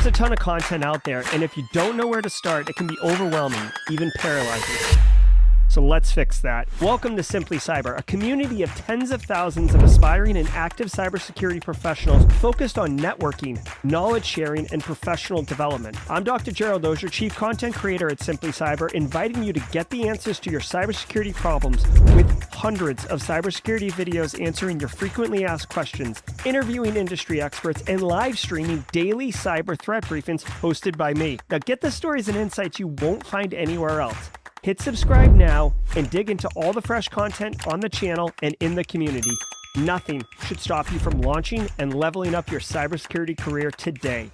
There's a ton of content out there, and if you don't know where to start, it can be overwhelming, even paralyzing. So let's fix that. Welcome to Simply Cyber, a community of tens of thousands of aspiring and active cybersecurity professionals focused on networking, knowledge sharing, and professional development. I'm Dr. Gerald, Auger, Chief Content Creator at Simply Cyber, inviting you to get the answers to your cybersecurity problems with hundreds of cybersecurity videos answering your frequently asked questions, interviewing industry experts, and live streaming daily cyber threat briefings hosted by me. Now get the stories and insights you won't find anywhere else. Hit subscribe now and dig into all the fresh content on the channel and in the community. Nothing should stop you from launching and leveling up your cybersecurity career today.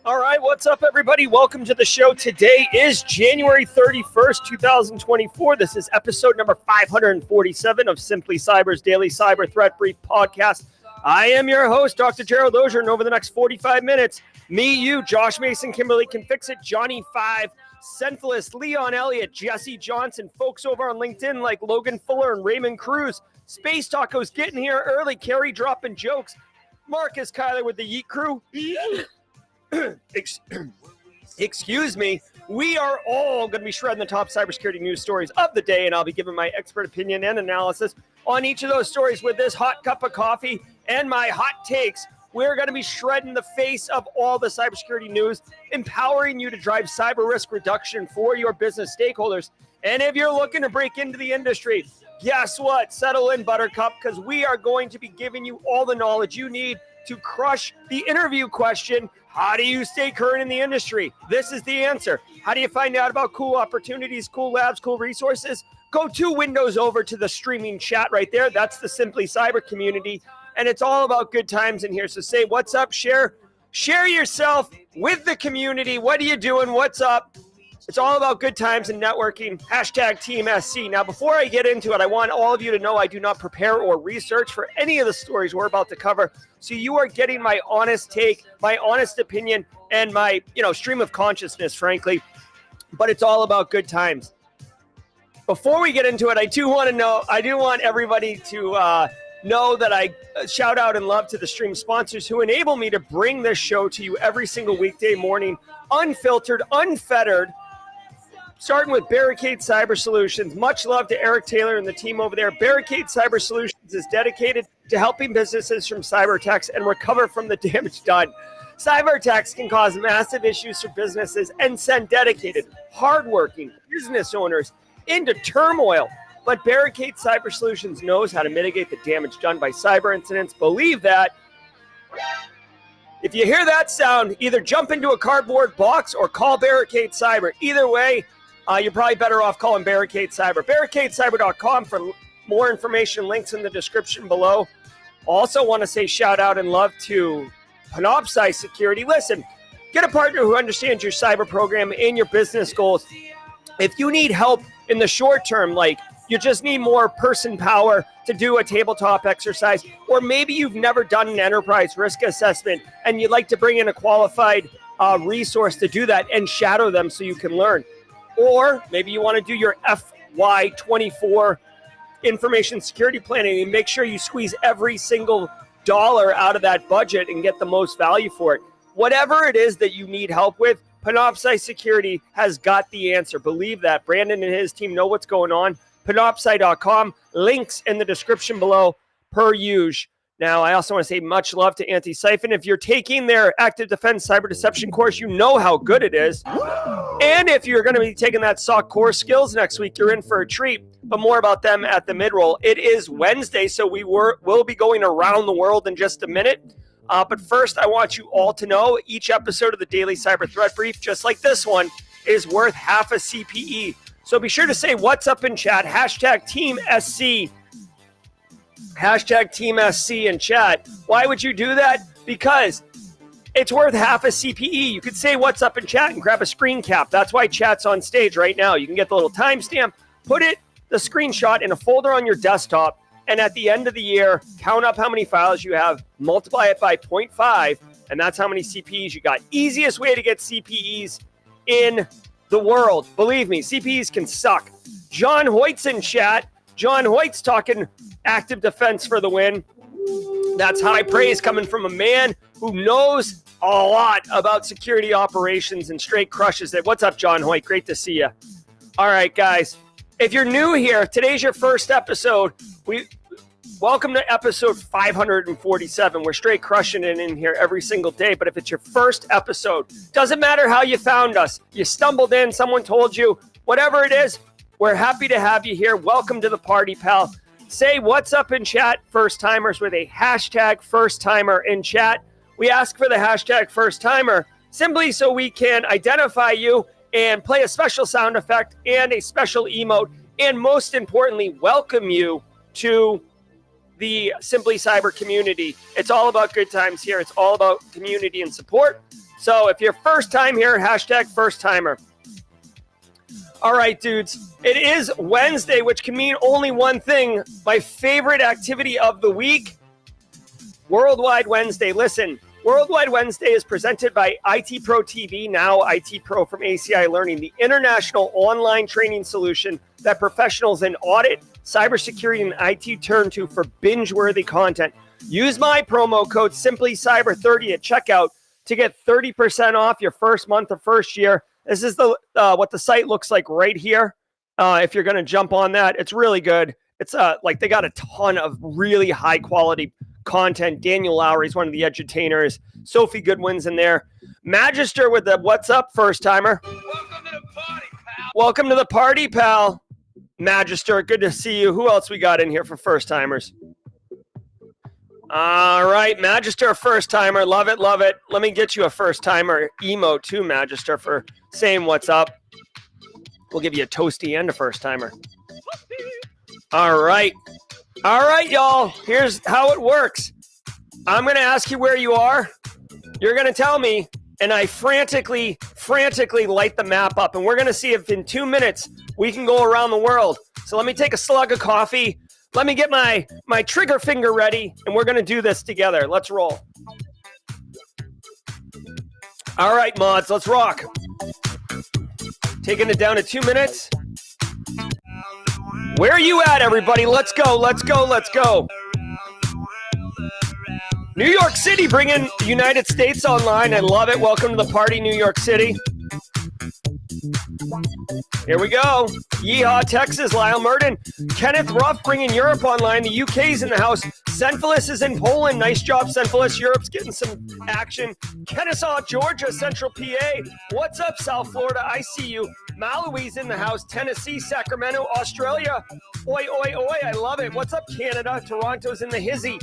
All right, what's up, everybody? Welcome to the show. Today is January 31st, 2024. This is episode number 547 of Simply Cyber's Daily Cyber Threat Brief podcast. I am your host, Dr. Gerald Auger, and over the next 45 minutes, me, you, Josh Mason, Kimberly Can Fix It, Johnny 5, Senfless, Leon Elliott, Jesse Johnson, folks over on LinkedIn like Logan Fuller and Raymond Cruz, Space Tacos getting here early, Carrie dropping jokes, Marcus Kyler with the Yeet Crew. Excuse me. We are all going to be shredding the top cybersecurity news stories of the day, and I'll be giving my expert opinion and analysis on each of those stories with this hot cup of coffee and my hot takes. We're going to be shredding the face of all the cybersecurity news, empowering you to drive cyber risk reduction for your business stakeholders. And if you're looking to break into the industry, guess what? Settle in, Buttercup, because we are going to be giving you all the knowledge you need to crush the interview question. How do you stay current in the industry? This is the answer. How do you find out about cool opportunities, cool labs, cool resources? Go 2 windows over to the streaming chat right there. That's the Simply Cyber community. And it's all about good times in here. So say what's up, share yourself with the community. What are you doing? What's up? It's all about good times and networking. Hashtag Team SC. Now, before I get into it, I want all of you to know I do not prepare or research for any of the stories we're about to cover. So you are getting my honest take, my honest opinion, and my, stream of consciousness, frankly. But it's all about good times. Before we get into it, I do want everybody to know that I shout out and love to the stream sponsors who enable me to bring this show to you every single weekday morning, unfiltered, unfettered. Starting with Barricade Cyber Solutions. Much love to Eric Taylor and the team over there. Barricade Cyber Solutions is dedicated to helping businesses from cyber attacks and recover from the damage done. Cyber attacks can cause massive issues for businesses and send dedicated, hardworking business owners into turmoil. But Barricade Cyber Solutions knows how to mitigate the damage done by cyber incidents. Believe that. If you hear that sound, either jump into a cardboard box or call Barricade Cyber. Either way, you're probably better off calling Barricade Cyber. BarricadeCyber.com for more information. Links in the description below. Also want to say shout out and love to Panoptcy Security. Listen, get a partner who understands your cyber program and your business goals. If you need help in the short term, like you just need more person power to do a tabletop exercise, or maybe you've never done an enterprise risk assessment and you'd like to bring in a qualified resource to do that and shadow them so you can learn. Or maybe you want to do your FY24 information security planning and make sure you squeeze every single dollar out of that budget and get the most value for it. Whatever it is that you need help with, Panoptcy Security has got the answer. Believe that. Brandon and his team know what's going on. Panoptcy.com. Links in the description below per usual. Now, I also want to say much love to Antisyphon. If you're taking their Active Defense Cyber Deception course, you know how good it is. And if you're going to be taking that SOC core skills next week, you're in for a treat. But more about them at the mid-roll. It is Wednesday, so we'll be going around the world in just a minute. But first, I want you all to know each episode of the Daily Cyber Threat Brief, just like this one, is worth half a CPE. So be sure to say what's up in chat. Hashtag Team SC. Hashtag Team SC in chat. Why would you do that? Because it's worth half a CPE. You could say what's up in chat and grab a screen cap. That's why chat's on stage right now. You can get the little timestamp, put the screenshot in a folder on your desktop, and at the end of the year, count up how many files you have, multiply it by 0.5, and that's how many CPEs you got. Easiest way to get CPEs in the world. Believe me, CPEs can suck. John Hoyt's in chat. John Hoyt's talking active defense for the win. That's high praise coming from a man who knows a lot about security operations and straight crushes it. What's up, John Hoyt? Great to see you. All right, guys. If you're new here, today's your first episode. Welcome to episode 547. We're straight crushing it in here every single day. But if it's your first episode, doesn't matter how you found us. You stumbled in, someone told you, whatever it is, we're happy to have you here. Welcome to the party, pal. Say what's up in chat, first timers, with a hashtag first timer in chat. We ask for the hashtag first timer simply so we can identify you and play a special sound effect and a special emote. And most importantly, welcome you to the Simply Cyber community. It's all about good times here. It's all about community and support. So if you're first time here, hashtag first timer. All right, dudes. It is Wednesday, which can mean only one thing. My favorite activity of the week, Worldwide Wednesday. Listen, Worldwide Wednesday is presented by IT Pro TV, now IT Pro from ACI Learning, the international online training solution that professionals in audit, cybersecurity, and IT turn to for binge-worthy content. Use my promo code SimplyCyber30 at checkout to get 30% off your first month or first year. This is the what the site looks like right here. If you're going to jump on that, it's really good. It's like they got a ton of really high quality content. Daniel Lowry's one of the edutainers. Sophie Goodwin's in there. Magister with the what's up, first timer. Welcome to the party, pal. Welcome to the party, pal. Magister, good to see you. Who else we got in here for first timers? All right, Magister, first timer. Love it, love it. Let me get you a first timer emote too, Magister, for saying what's up. We'll give you a toasty and a first timer. All right. All right, y'all. Here's how it works. I'm going to ask you where you are. You're going to tell me, and I frantically light the map up, and we're going to see if in 2 minutes we can go around the world. So let me take a slug of coffee. Let me get my trigger finger ready, and we're going to do this together. Let's roll. All right, mods, let's rock. Taking it down to 2 minutes. Where are you at, everybody? Let's go, let's go, let's go. New York City bringing the United States online. I love it. Welcome to the party, New York City. Here we go. Yeehaw, Texas, Lyle Murden. Kenneth Ruff bringing Europe online. The UK's in the house. Senfilis is in Poland. Nice job, Senfilis. Europe's getting some action. Kennesaw, Georgia, Central PA. What's up, South Florida? I see you. Malawi's in the house. Tennessee, Sacramento, Australia. Oi, oi, oi. I love it. What's up, Canada? Toronto's in the hizzy.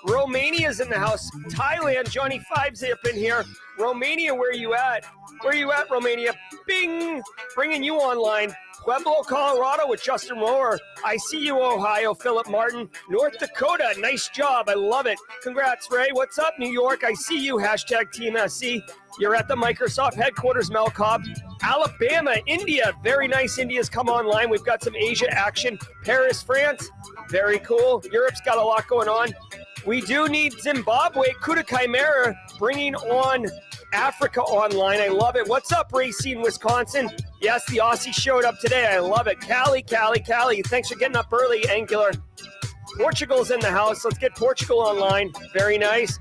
Romania's in the house. Thailand, Johnny Five's up in here. Romania, where you at? Where you at, Romania? Bing! Bringing you online. Pueblo, Colorado with Justin Rohr. I see you, Ohio, Philip Martin. North Dakota, nice job. I love it. Congrats, Ray. What's up, New York? I see you. Hashtag Team SC. You're at the Microsoft headquarters, Mel Cobb. Alabama, India. Very nice. India's come online. We've got some Asia action. Paris, France. Very cool. Europe's got a lot going on. We do need Zimbabwe. Kuta Chimera bringing on Africa online. I love it. What's up, Racine, Wisconsin? Yes, the Aussie showed up today. I love it. Cali. Thanks for getting up early, Angular. Portugal's in the house. Let's get Portugal online. Very nice.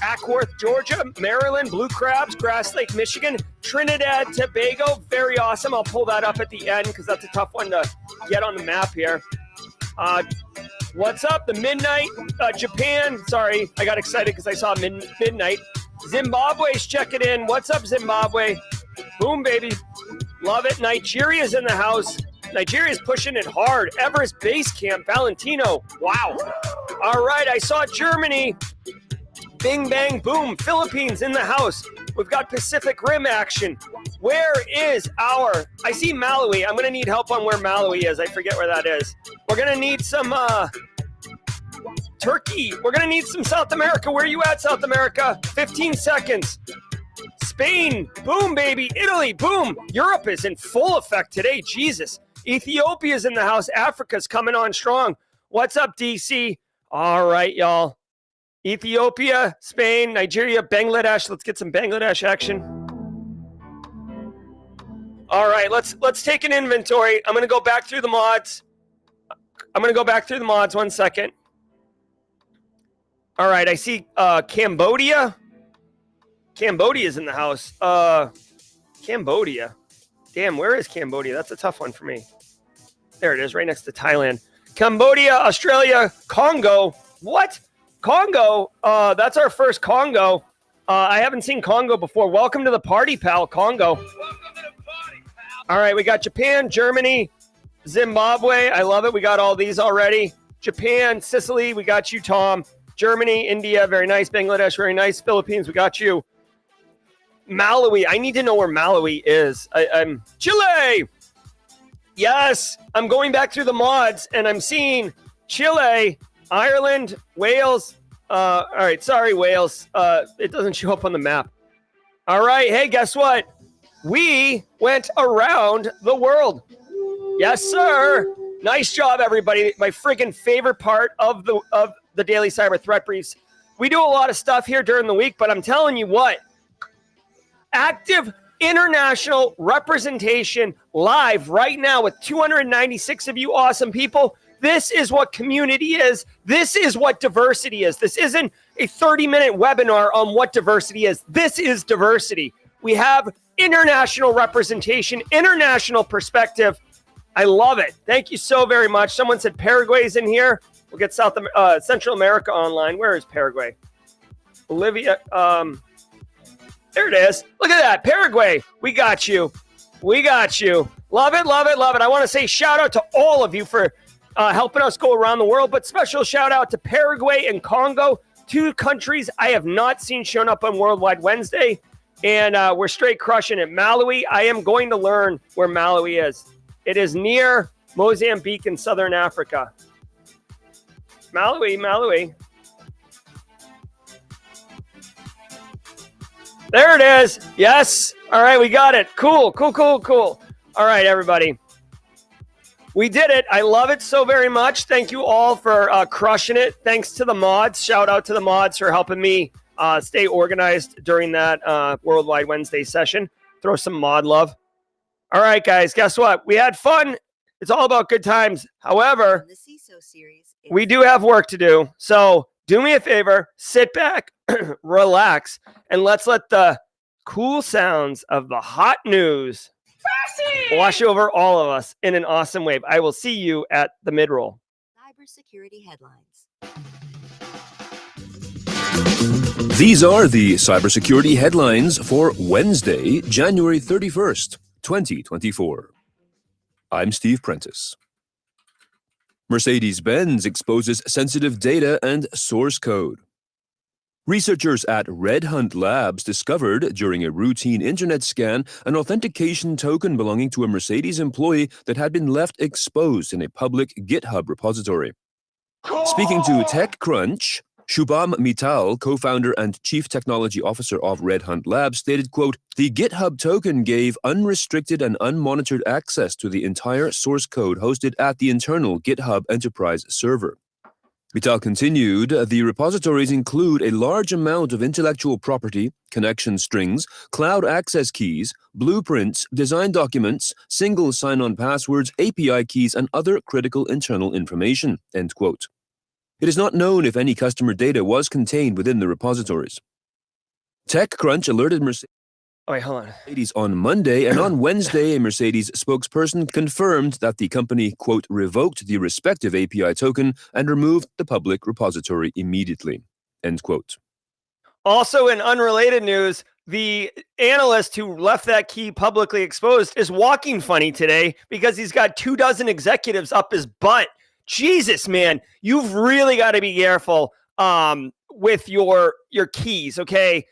Ackworth, Georgia, Maryland, Blue Crabs, Grass Lake, Michigan, Trinidad, Tobago. Very awesome. I'll pull that up at the end because that's a tough one to get on the map here. What's up? The Midnight, Japan. Sorry, I got excited because I saw Midnight. Zimbabwe's checking in. What's up, Zimbabwe? Boom, baby. Love it. Nigeria's in the house. Nigeria's pushing it hard. Everest Base Camp, Valentino. Wow. All right, I saw Germany. Bing, bang, boom. Philippines in the house. We've got Pacific Rim action. Where is our... I see Malawi. I'm going to need help on where Malawi is. I forget where that is. We're going to need some... Turkey. We're going to need some South America. Where are you at, South America? 15 seconds. Spain. Boom, baby. Italy. Boom. Europe is in full effect today. Jesus. Ethiopia's in the house. Africa's coming on strong. What's up, DC? All right, y'all. Ethiopia, Spain, Nigeria, Bangladesh. Let's get some Bangladesh action. All right, let's take an inventory. I'm going to go back through the mods. 1 second. All right, I see Cambodia. Cambodia's in the house. Cambodia. Damn, where is Cambodia? That's a tough one for me. There it is, right next to Thailand. Cambodia, Australia, Congo. What? Congo? That's our first Congo. I haven't seen Congo before. Welcome to the party, pal, Congo. Welcome to the party, pal. All right, we got Japan, Germany, Zimbabwe. I love it. We got all these already. Japan, Sicily, we got you, Tom. Germany, India, very nice. Bangladesh, very nice. Philippines, we got you. Malawi, I need to know where Malawi is. I'm Chile. Yes, I'm going back through the mods and I'm seeing Chile, Ireland, Wales. All right, sorry, Wales. It doesn't show up on the map. All right, hey, guess what? We went around the world. Yes, sir. Nice job, everybody. My friggin' favorite part of the daily cyber threat briefs. We do a lot of stuff here during the week, but I'm telling you what, active international representation live right now with 296 of you awesome people. This is what community is. This is what diversity is. This isn't a 30-minute webinar on what diversity is. This is diversity. We have international representation, international perspective. I love it. Thank you so very much. Someone said Paraguay's in here. We'll get Central America online. Where is Paraguay? Bolivia. There it is. Look at that. Paraguay. We got you. We got you. Love it, love it, love it. I want to say shout out to all of you for helping us go around the world, but special shout out to Paraguay and Congo, 2 countries I have not seen shown up on Worldwide Wednesday, and we're straight crushing it. Malawi, I am going to learn where Malawi is. It is near Mozambique in Southern Africa. Malawi. There it is. Yes. All right, we got it. Cool. All right, everybody. We did it. I love it so very much. Thank you all for crushing it. Thanks to the mods. Shout out to the mods for helping me stay organized during that Worldwide Wednesday session. Throw some mod love. All right, guys, guess what? We had fun. It's all about good times. However, we do have work to do. So do me a favor, sit back, relax, and let's let the cool sounds of the hot news wash over all of us in an awesome wave. I will see you at the mid-roll. Cybersecurity headlines. These are the cybersecurity headlines for Wednesday, January 31st, 2024. I'm Steve Prentice. Mercedes-Benz exposes sensitive data and source code. Researchers at Red Hunt Labs discovered during a routine internet scan an authentication token belonging to a Mercedes employee that had been left exposed in a public GitHub repository. Speaking to TechCrunch, Shubham Mittal, co-founder and chief technology officer of Red Hunt Labs, stated, quote, "The GitHub token gave unrestricted and unmonitored access to the entire source code hosted at the internal GitHub enterprise server." Mittal continued, "The repositories include a large amount of intellectual property, connection strings, cloud access keys, blueprints, design documents, single sign-on passwords, API keys, and other critical internal information," end quote. It is not known if any customer data was contained within the repositories. TechCrunch alerted Mercedes on Monday, and on Wednesday, a Mercedes spokesperson confirmed that the company, quote, "revoked the respective API token and removed the public repository immediately," end quote. Also, in unrelated news, the analyst who left that key publicly exposed is walking funny today because he's got 24 executives up his butt. Jesus, man, you've really got to be careful with your keys, okay?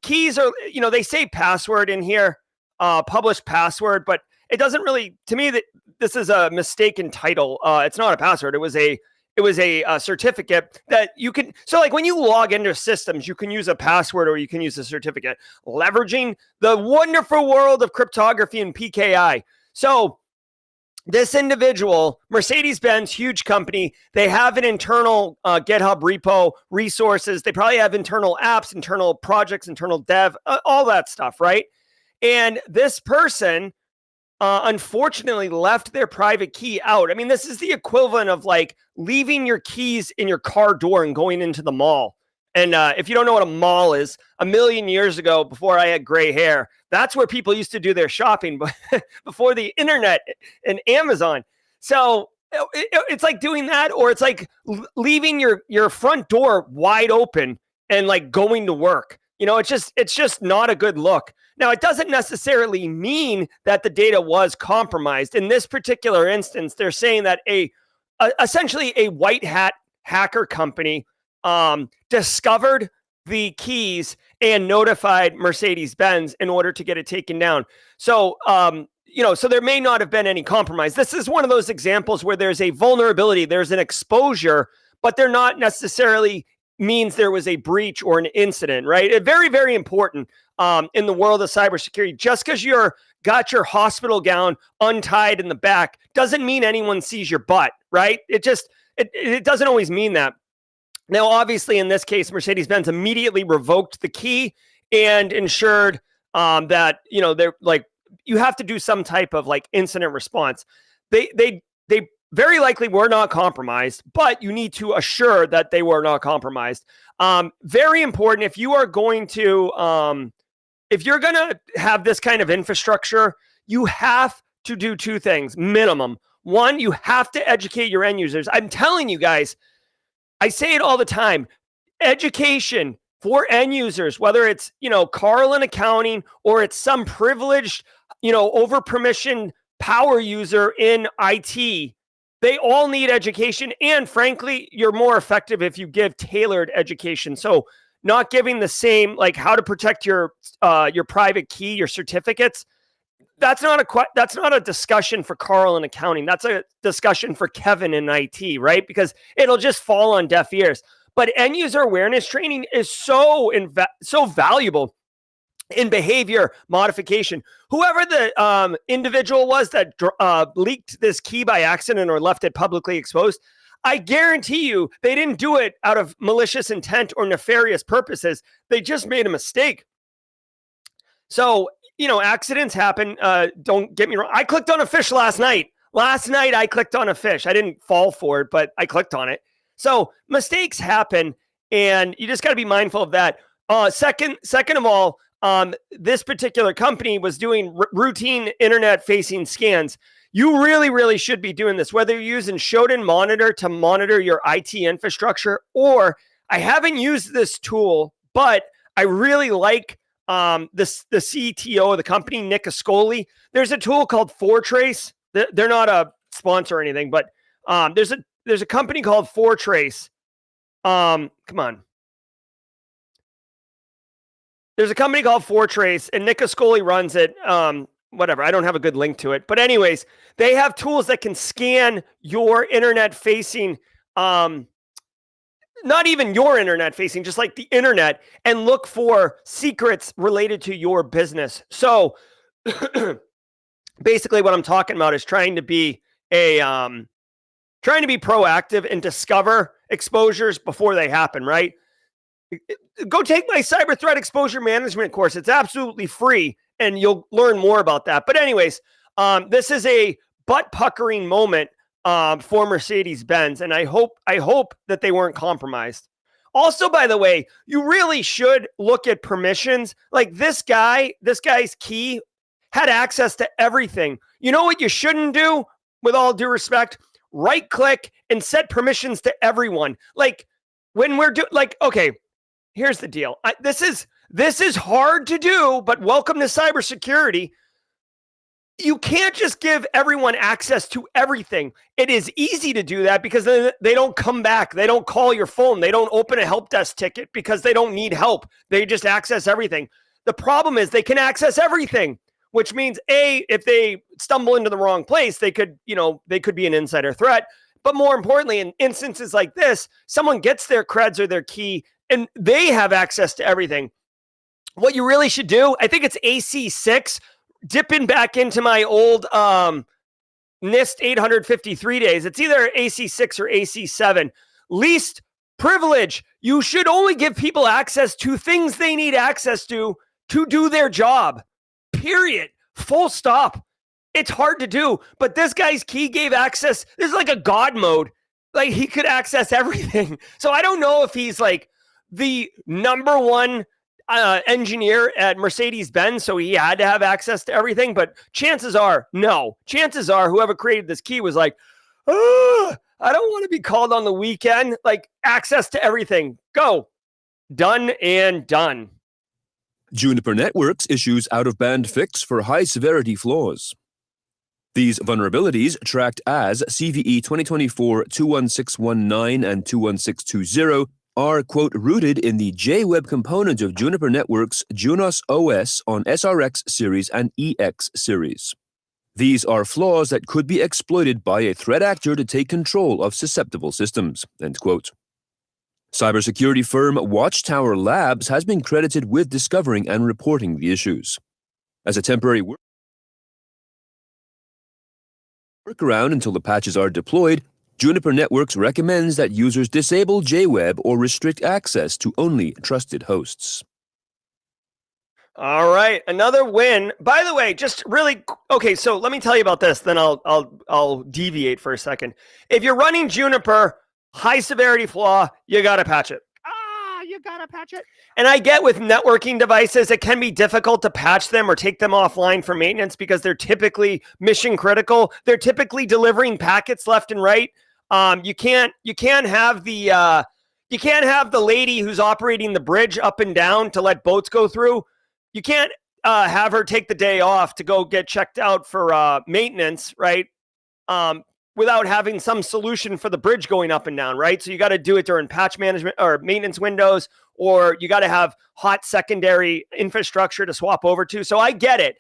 Keys are, they say password in here, publish password, but it doesn't really, to me, that this is a mistaken title. It's not a password. It was a certificate that you can, so like when you log into systems, you can use a password or you can use a certificate, leveraging the wonderful world of cryptography and PKI. So this individual, Mercedes-Benz, huge company, they have an internal GitHub repo, resources. They probably have internal apps, internal projects, internal dev, all that stuff, right? And this person unfortunately left their private key out. I mean, this is the equivalent of like leaving your keys in your car door and going into the mall. And if you don't know what a mall is, a million years ago, before I had gray hair, that's where people used to do their shopping before the internet and Amazon. So it's like doing that, or it's like leaving your front door wide open and like going to work. You know, it's just not a good look. Now, it doesn't necessarily mean that the data was compromised. In this particular instance, they're saying that essentially a white hat hacker company discovered the keys and notified Mercedes-Benz in order to get it taken down. So, so there may not have been any compromise. This is one of those examples where there's a vulnerability, there's an exposure, but they're not necessarily means there was a breach or an incident, right? It's very, very important in the world of cybersecurity. Just because you're got your hospital gown untied in the back doesn't mean anyone sees your butt, right? It doesn't always mean that. Now, obviously, in this case, Mercedes-Benz immediately revoked the key and ensured that, they're like, you have to do some type of like incident response. They very likely were not compromised, but you need to assure that they were not compromised. Very important. If you are going to, if you're going to have this kind of infrastructure, you have to do two things, minimum. One, you have to educate your end users. I'm telling you guys, I say it all the time. Education for end users, whether it's, Carl in accounting or it's some privileged, over permission power user in IT, they all need education. And frankly, you're more effective if you give tailored education. So not giving the same, like how to protect your private key, your certificates. That's not a discussion for Carl in accounting. That's a discussion for Kevin in IT, right? Because it'll just fall on deaf ears. But end user awareness training is so valuable in behavior modification. Whoever the individual was that leaked this key by accident or left it publicly exposed, I guarantee you they didn't do it out of malicious intent or nefarious purposes. They just made a mistake. So, accidents happen. Don't get me wrong. I clicked on a fish last night. I clicked on a fish. I didn't fall for it, but I clicked on it. So mistakes happen, and you just got to be mindful of that. Second of all, this particular company was doing routine internet-facing scans. You really, really should be doing this, whether you're using Shodan Monitor to monitor your IT infrastructure, or I haven't used this tool, but I really like the CTO of the company, Nick Ascoli. There's a tool called Fortrace. They're not a sponsor or anything, but there's a company called Fortrace. Come on. There's a company called Fortrace, and Nick Ascoli runs it. Whatever. I don't have a good link to it. But anyways, they have tools that can scan your internet-facing, not even your internet-facing, just like the internet, and look for secrets related to your business. So basically what I'm talking about is trying to be proactive and discover exposures before they happen, right? Go take my cyber threat exposure management course. It's absolutely free, and you'll learn more about that. But anyways, this is a butt-puckering moment for Mercedes-Benz, and I hope that they weren't compromised. Also, by the way, you really should look at permissions. Like this guy's key had access to everything. You know what you shouldn't do, with all due respect? Right-click and set permissions to everyone. Like when we're okay, here's the deal. This is hard to do, but welcome to cybersecurity. You can't just give everyone access to everything. It is easy to do that because they don't come back. They don't call your phone. They don't open a help desk ticket because they don't need help. They just access everything. The problem is they can access everything, which means if they stumble into the wrong place, they could be an insider threat. But more importantly, in instances like this, someone gets their creds or their key and they have access to everything. What you really should do, I think it's AC6, dipping back into my old NIST 853 days. It's either AC6 or AC7. Least privilege. You should only give people access to things they need access to do their job. Period. Full stop. It's hard to do, but this guy's key gave access. This is like a God mode. Like he could access everything. So I don't know if he's like the number one engineer at Mercedes-Benz, so he had to have access to everything. But chances are, no. Chances are whoever created this key was like, oh, I don't want to be called on the weekend. Like access to everything. Go. Done and done. Juniper Networks issues out-of-band fix for high-severity flaws. These vulnerabilities, tracked as CVE 2024-21619 and 21620, are, quote, rooted in the JWeb component of Juniper Networks' Junos OS on SRX series and EX series. These are flaws that could be exploited by a threat actor to take control of susceptible systems, end quote. Cybersecurity firm Watchtower Labs has been credited with discovering and reporting the issues. As a temporary workaround until the patches are deployed, Juniper Networks recommends that users disable JWeb or restrict access to only trusted hosts. All right, another win. By the way, just really okay. So let me tell you about this. Then I'll deviate for a second. If you're running Juniper, high severity flaw, you gotta patch it. You gotta patch it. And I get with networking devices, it can be difficult to patch them or take them offline for maintenance because they're typically mission critical. They're typically delivering packets left and right. You can't have the lady who's operating the bridge up and down to let boats go through. You can't have her take the day off to go get checked out for maintenance, right? Without having some solution for the bridge going up and down, right? So you got to do it during patch management or maintenance windows, or you got to have hot secondary infrastructure to swap over to. So I get it.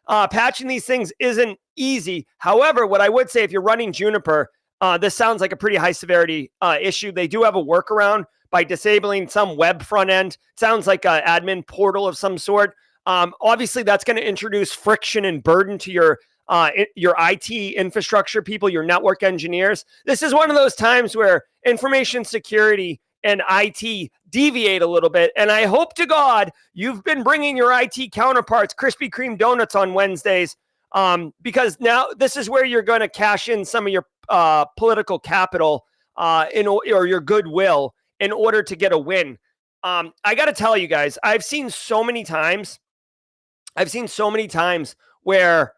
Patching these things isn't easy. However, what I would say, if you're running Juniper, this sounds like a pretty high severity issue. They do have a workaround by disabling some web front end. Sounds like an admin portal of some sort. Obviously, that's going to introduce friction and burden to your IT infrastructure people, your network engineers. This is one of those times where information security and IT deviate a little bit. And I hope to God you've been bringing your IT counterparts Krispy Kreme donuts on Wednesdays, because now this is where you're going to cash in some of your political capital or your goodwill in order to get a win. I got to tell you guys, I've seen so many times where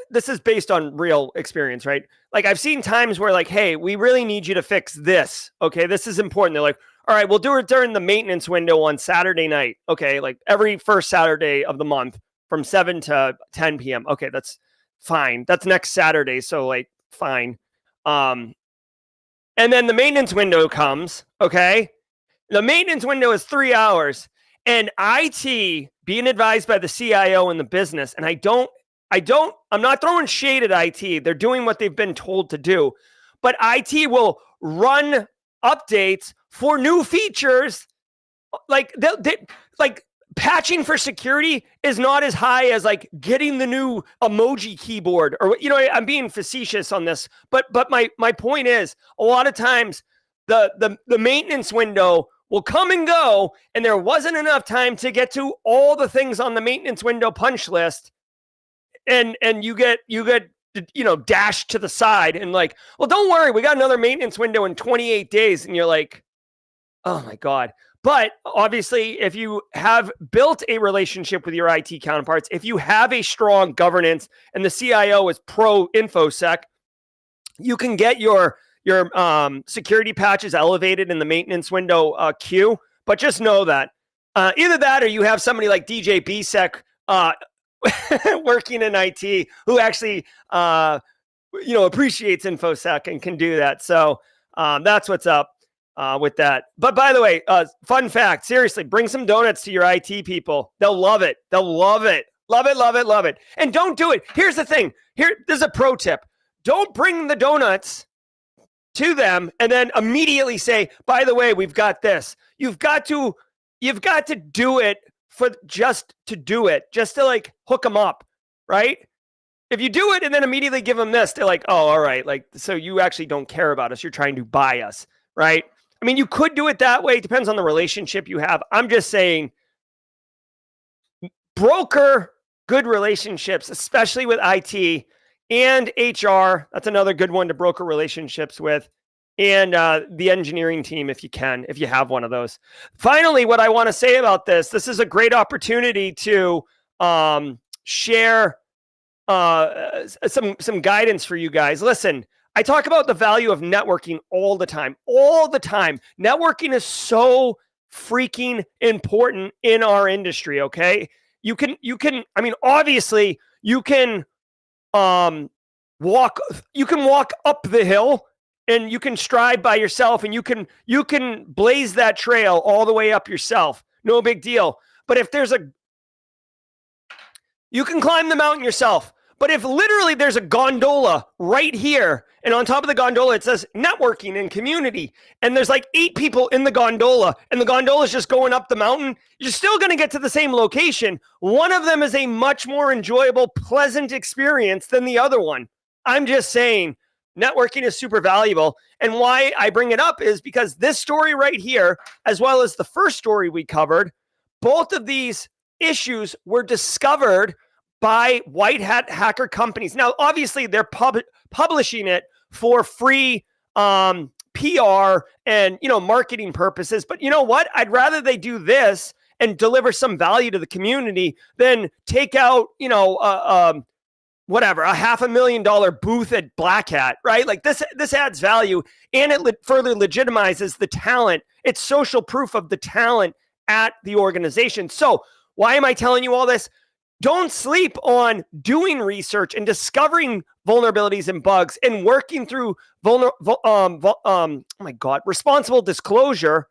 this is based on real experience, right? Like I've seen times where like, hey, we really need you to fix this. Okay, this is important. They're like, all right, we'll do it during the maintenance window on Saturday night. Okay, like every first Saturday of the month from 7 to 10 p.m. Okay, that's fine. That's next Saturday, so like fine. And then the maintenance window comes, okay? The maintenance window is 3 hours. And IT, being advised by the CIO in the business, and I'm not throwing shade at IT. They're doing what they've been told to do. But IT will run updates for new features. Like like patching for security is not as high as like getting the new emoji keyboard, or, you know, I'm being facetious on this, but my point is, a lot of times the maintenance window will come and go, and there wasn't enough time to get to all the things on the maintenance window punch list, and you get dashed to the side and like, well, don't worry, we got another maintenance window in 28 days, and you're like, oh my God. But obviously, if you have built a relationship with your IT counterparts, if you have a strong governance and the CIO is pro InfoSec, you can get your security patches elevated in the maintenance window queue. But just know that either that, or you have somebody like DJ BSEC working in IT who actually appreciates InfoSec and can do that. So that's what's up with that. But by the way, fun fact, seriously, bring some donuts to your IT people. They'll love it. They'll love it. Love it, love it, love it. And don't do it. Here's the thing. There's a pro tip. Don't bring the donuts to them and then immediately say, by the way, we've got this. You've got to do it just to like hook them up, right? If you do it and then immediately give them this, they're like, oh, all right. Like, so you actually don't care about us. You're trying to buy us, right? I mean, you could do it that way. It depends on the relationship you have. I'm just saying, broker good relationships, especially with IT and HR. That's another good one to broker relationships with. And the engineering team, if you have one of those. Finally, what I want to say about this is a great opportunity to share some guidance for you guys. Listen, I talk about the value of networking all the time. Networking is so freaking important in our industry, okay? You can, obviously you can walk up the hill and you can stride by yourself and you can blaze that trail all the way up yourself. No big deal. But if you can climb the mountain yourself. But if literally there's a gondola right here, and on top of the gondola, it says networking and community, and there's like 8 people in the gondola, and the gondola is just going up the mountain, you're still going to get to the same location. One of them is a much more enjoyable, pleasant experience than the other one. I'm just saying, networking is super valuable. And why I bring it up is because this story right here, as well as the first story we covered, both of these issues were discovered by white hat hacker companies. Now, obviously, they're publishing it for free PR and marketing purposes. But you know what? I'd rather they do this and deliver some value to the community than take out whatever, a $500,000 booth at Black Hat, right? Like this adds value, and it further legitimizes the talent. It's social proof of the talent at the organization. So why am I telling you all this? Don't sleep on doing research and discovering vulnerabilities and bugs and working through responsible disclosure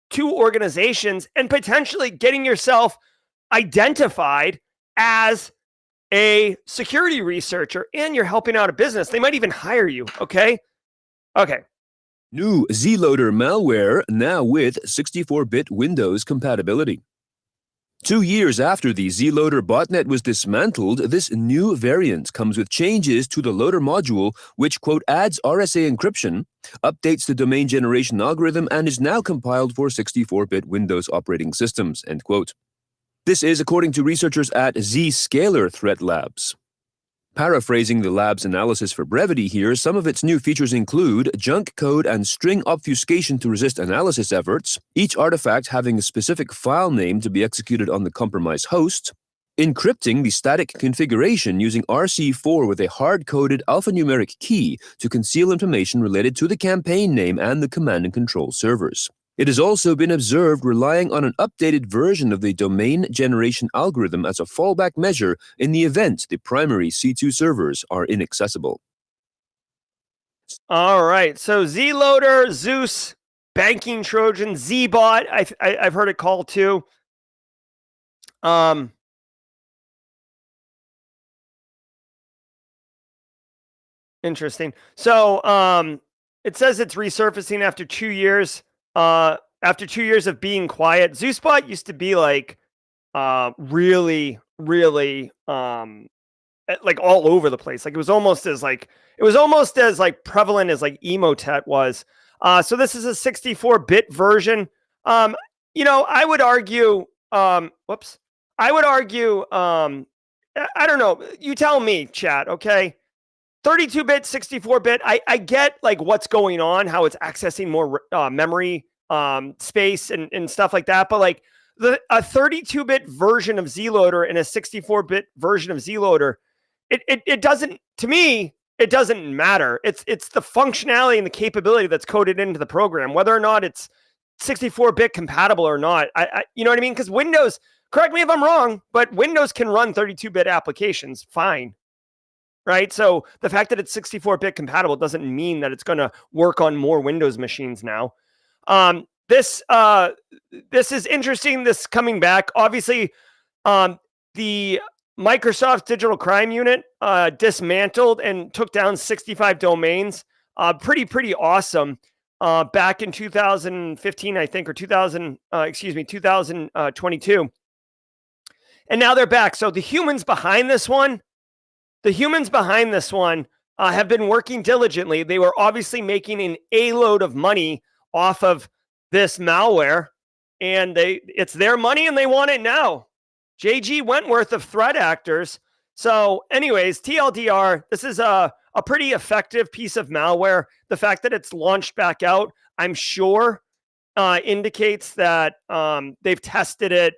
to organizations and potentially getting yourself identified as a security researcher, and you're helping out a business. They might even hire you, okay? Okay. New Z-Loader malware now with 64-bit Windows compatibility. 2 years after the Z-Loader botnet was dismantled, this new variant comes with changes to the loader module, which, quote, adds RSA encryption, updates the domain generation algorithm, and is now compiled for 64-bit Windows operating systems, end quote. This is according to researchers at Zscaler Threat Labs. Paraphrasing the lab's analysis for brevity here, some of its new features include junk code and string obfuscation to resist analysis efforts, each artifact having a specific file name to be executed on the compromised host, encrypting the static configuration using RC4 with a hard-coded alphanumeric key to conceal information related to the campaign name and the command and control servers. It has also been observed relying on an updated version of the domain generation algorithm as a fallback measure in the event the primary C2 servers are inaccessible. All right. So Z-Loader, Zeus, Banking Trojan, Z-Bot, I've heard it called too. Interesting. So it says it's resurfacing after 2 years. After 2 years of being quiet. ZeusBot used to be like really like all over the place. Like it was almost as prevalent as like Emotet was. So this is a 64-bit version. I would argue I don't know. You tell me, chat, okay? 32-bit, 64-bit, I get like what's going on, how it's accessing more memory space and stuff like that. But like a 32-bit version of Z-Loader and a 64-bit version of Z-Loader, it doesn't, to me, it doesn't matter. It's the functionality and the capability that's coded into the program, whether or not it's 64-bit compatible or not. You know what I mean? Because Windows, correct me if I'm wrong, but Windows can run 32-bit applications fine. Right? So the fact that it's 64-bit compatible doesn't mean that it's going to work on more Windows machines now. This is interesting, this coming back. Obviously, the Microsoft Digital Crime Unit dismantled and took down 65 domains. Pretty awesome. Back in 2015, I think, or 2022. And now they're back. So the humans behind this one have been working diligently. They were obviously making an A-load of money off of this malware, and it's their money and they want it now. JG Wentworth of threat actors. So anyways, TLDR, this is a pretty effective piece of malware. The fact that it's launched back out, I'm sure, indicates that they've tested it.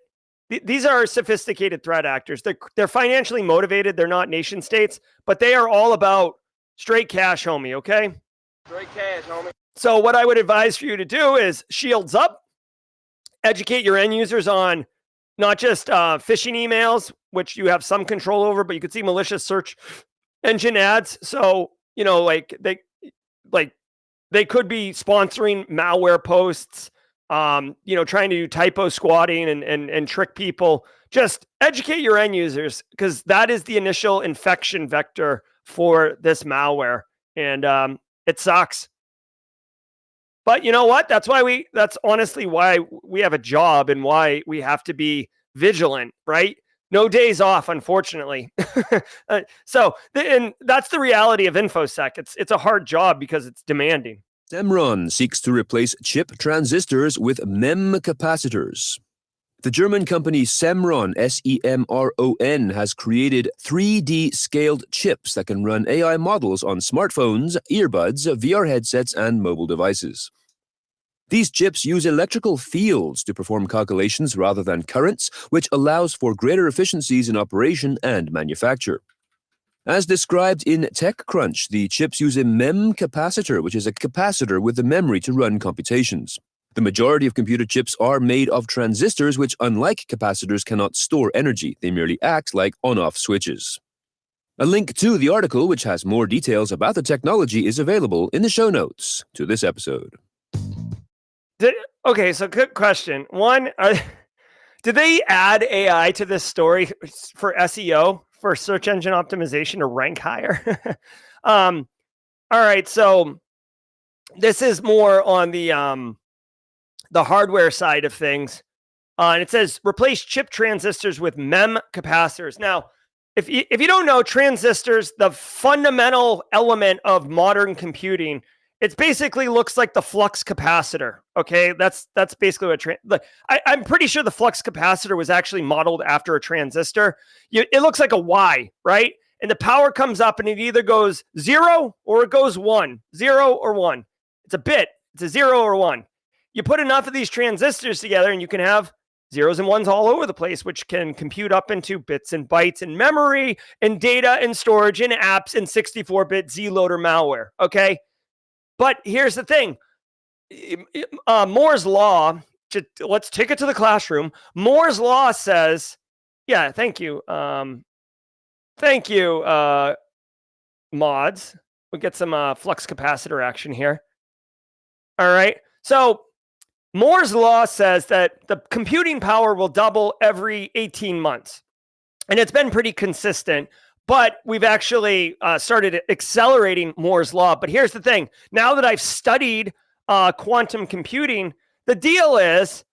These are sophisticated threat actors. They're financially motivated. They're not nation states, but they are all about straight cash, homie, okay? Straight cash, homie. So what I would advise for you to do is shields up, educate your end users on not just phishing emails, which you have some control over, but you could see malicious search engine ads. So, they could be sponsoring malware posts, trying to do typo squatting and trick people. Just educate your end users, because that is the initial infection vector for this malware. And it sucks. But you know what? That's honestly why we have a job and why we have to be vigilant, right? No days off, unfortunately. And that's the reality of InfoSec. It's a hard job because it's demanding. Samron seeks to replace chip transistors with MEM capacitors. The German company Samron, S-E-M-R-O-N, has created 3D scaled chips that can run AI models on smartphones, earbuds, VR headsets, and mobile devices. These chips use electrical fields to perform calculations rather than currents, which allows for greater efficiencies in operation and manufacture. As described in TechCrunch, the chips use a MEM capacitor, which is a capacitor with the memory to run computations. The majority of computer chips are made of transistors, which, unlike capacitors, cannot store energy. They merely act like on-off switches. A link to the article, which has more details about the technology, is available in the show notes to this episode. Okay, so good question. One, did they add AI to this story for SEO, for search engine optimization, to rank higher? All right, so this is more on the hardware side of things. And it says, replace chip transistors with MEM capacitors. Now, if you don't know, transistors, the fundamental element of modern computing, it basically looks like the flux capacitor. Okay, that's basically what I'm pretty sure the flux capacitor was actually modeled after a transistor. It looks like a Y, right? And the power comes up and it either goes 0 or it goes 1. 0 or 1. It's a bit. It's a 0 or 1. You put enough of these transistors together and you can have zeros and ones all over the place, which can compute up into bits and bytes and memory and data and storage and apps and 64-bit Z-loader malware. Okay. But here's the thing. Moore's law, let's take it to the classroom. Moore's law says, yeah, thank you. Thank you, mods. We'll get some flux capacitor action here. All right. So Moore's law says that the computing power will double every 18 months. And it's been pretty consistent. But we've actually started accelerating Moore's law. But here's the thing. Now that I've studied quantum computing, the deal is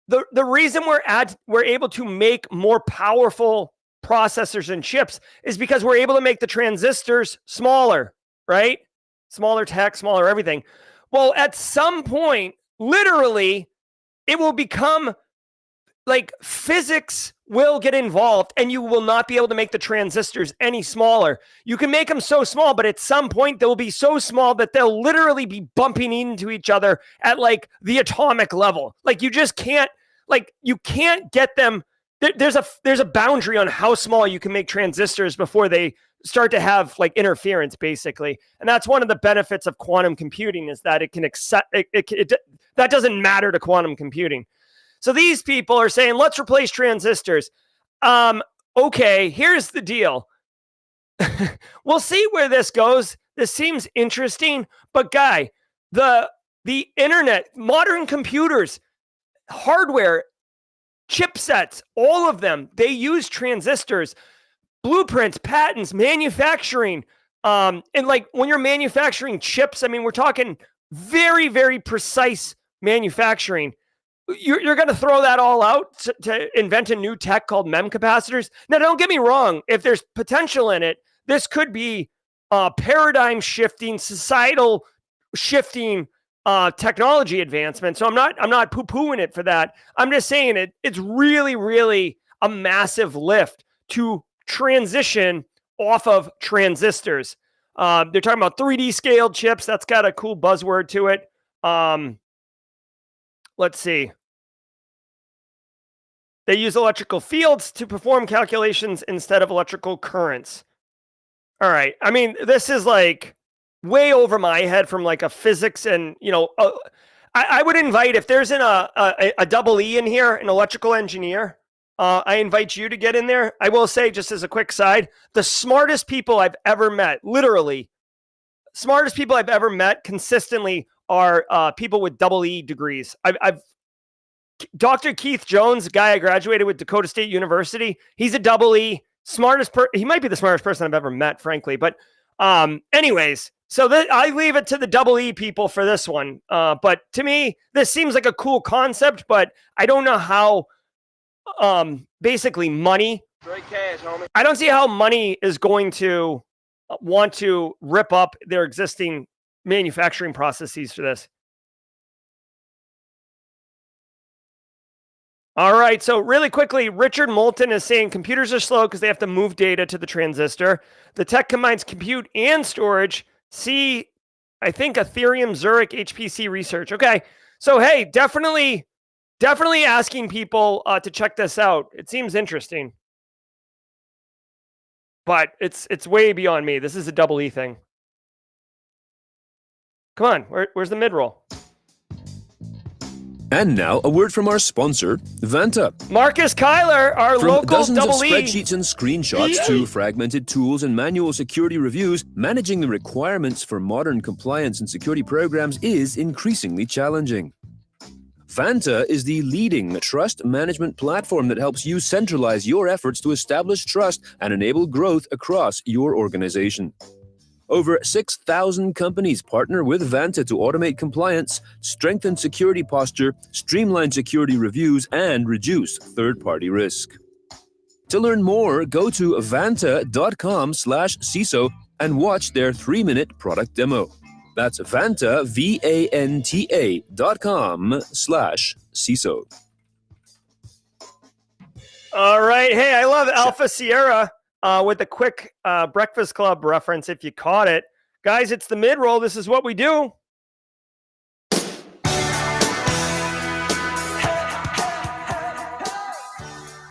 the reason we're able to make more powerful processors and chips is because we're able to make the transistors smaller, right? Smaller tech, smaller everything. Well, at some point, literally, it will become like physics will get involved and you will not be able to make the transistors any smaller. You can make them so small, but at some point they'll be so small that they'll literally be bumping into each other at like the atomic level. Like you just can't, you can't get them. There's a boundary on how small you can make transistors before they start to have like interference, basically. And that's one of the benefits of quantum computing, is that it can accept that doesn't matter to quantum computing. So these people are saying, let's replace transistors. Okay, here's the deal. We'll see where this goes. This seems interesting, but guy, the internet, modern computers, hardware, chipsets, all of them, they use transistors, blueprints, patents, manufacturing. And like when you're manufacturing chips, I mean, we're talking very, very precise manufacturing. You're going to throw that all out to invent a new tech called MEM capacitors. Now, don't get me wrong. If there's potential in it, this could be paradigm shifting, societal shifting technology advancement. So I'm not poo-pooing it for that. I'm just saying it's really, really, a massive lift to transition off of transistors. They're talking about 3D scaled chips. That's got a cool buzzword to it. Let's see. They use electrical fields to perform calculations instead of electrical currents. All right. I mean, this is like way over my head from like a physics and, I would invite, if there's a double E in here, an electrical engineer, I invite you to get in there. I will say, just as a quick side, the smartest people I've ever met, literally, smartest people I've ever met consistently are people with double E degrees. Dr. Keith Jones, a guy I graduated with Dakota State University, he's a double E, he might be the smartest person I've ever met, frankly. But anyways, so I leave it to the double E people for this one. But to me, this seems like a cool concept, but I don't know how basically money. Straight cash, homie. I don't see how money is going to want to rip up their existing manufacturing processes for this. All right, so really quickly, Richard Moulton is saying computers are slow because they have to move data to the transistor. The tech combines compute and storage. See, I think Ethereum, Zurich, HPC research. Okay, so hey, definitely asking people to check this out. It seems interesting, but it's way beyond me. This is a double E thing. Come on, where's the mid-roll? And now, a word from our sponsor, Vanta. Marcus Kyler, our From local dozens of double E. spreadsheets and screenshots to fragmented tools and manual security reviews, managing the requirements for modern compliance and security programs is increasingly challenging. Vanta is the leading trust management platform that helps you centralize your efforts to establish trust and enable growth across your organization. Over 6,000 companies partner with Vanta to automate compliance, strengthen security posture, streamline security reviews, and reduce third-party risk. To learn more, go to vanta.com/CISO and watch their 3-minute product demo. That's Vanta, VANTA.com/CISO. All right. Hey, I love Alpha Sierra with a quick Breakfast Club reference if you caught it. Guys, it's the mid-roll. This is what we do.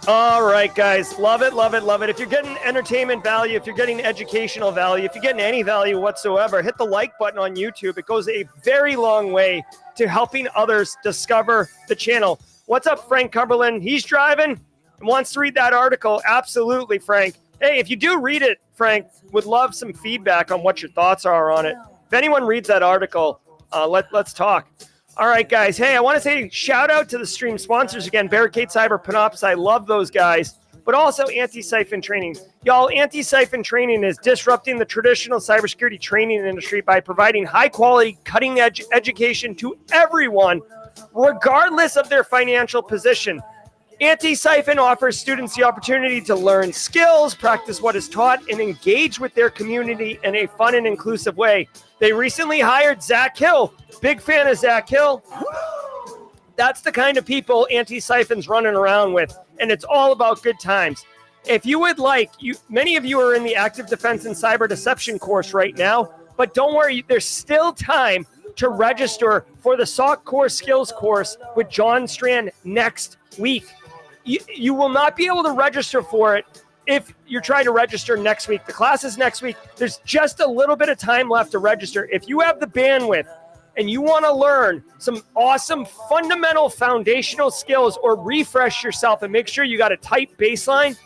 All right, guys. Love it, love it, love it. If you're getting entertainment value, if you're getting educational value, if you're getting any value whatsoever, hit the like button on YouTube. It goes a very long way to helping others discover the channel. What's up, Frank Cumberland? He's driving and wants to read that article. Absolutely, Frank. Hey, if you do read it, Frank, would love some feedback on what your thoughts are on it. If anyone reads that article, let's talk. All right, guys. Hey, I want to say shout out to the stream sponsors again, Barricade Cyber, Panoptcy. I love those guys, but also Antisyphon Training. Y'all, Antisyphon Training is disrupting the traditional cybersecurity training industry by providing high-quality, cutting-edge education to everyone, regardless of their financial position. Antisyphon offers students the opportunity to learn skills, practice what is taught, and engage with their community in a fun and inclusive way. They recently hired Zach Hill. Big fan of Zach Hill. That's the kind of people Antisyphon's running around with, and it's all about good times. If you would like, many of you are in the Active Defense and Cyber Deception course right now, but don't worry, there's still time to register for the SOC Core Skills course with John Strand next week. You will not be able to register for it if you're trying to register next week. The class is next week. There's just a little bit of time left to register. If you have the bandwidth and you want to learn some awesome fundamental foundational skills or refresh yourself and make sure you got a tight baseline,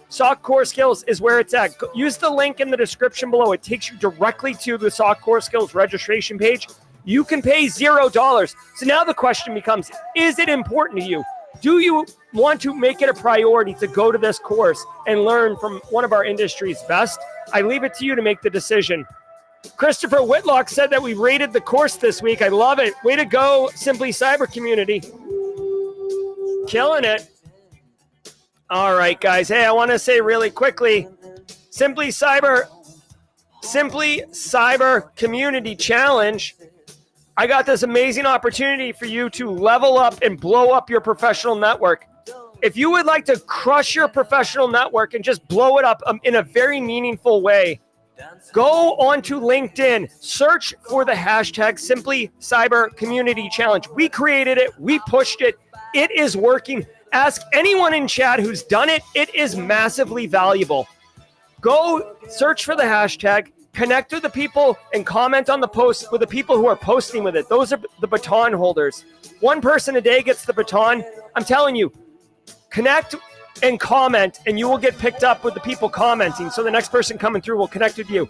SOC Core Skills is where it's at. Use the link in the description below. It takes you directly to the SOC Core Skills registration page. You can pay $0. So now the question becomes, is it important to you? Do you want to make it a priority to go to this course and learn from one of our industry's best? I leave it to you to make the decision. Christopher Whitlock said that we rated the course this week. I love it. Way to go, Simply Cyber community. Killing it. All right, guys. Hey, I want to say really quickly, Simply Cyber Community Challenge. I got this amazing opportunity for you to level up and blow up your professional network. if you would like to crush your professional network and just blow it up in a very meaningful way, go onto LinkedIn, search for the hashtag Simply Cyber Community Challenge. We created it. We pushed it. It is working. Ask anyone in chat who's done it. It is massively valuable. Go search for the hashtag, connect with the people, and comment on the post with the people who are posting with it. Those are the baton holders. One person a day gets the baton. I'm telling you, connect and comment, and you will get picked up with the people commenting. So the next person coming through will connect with you.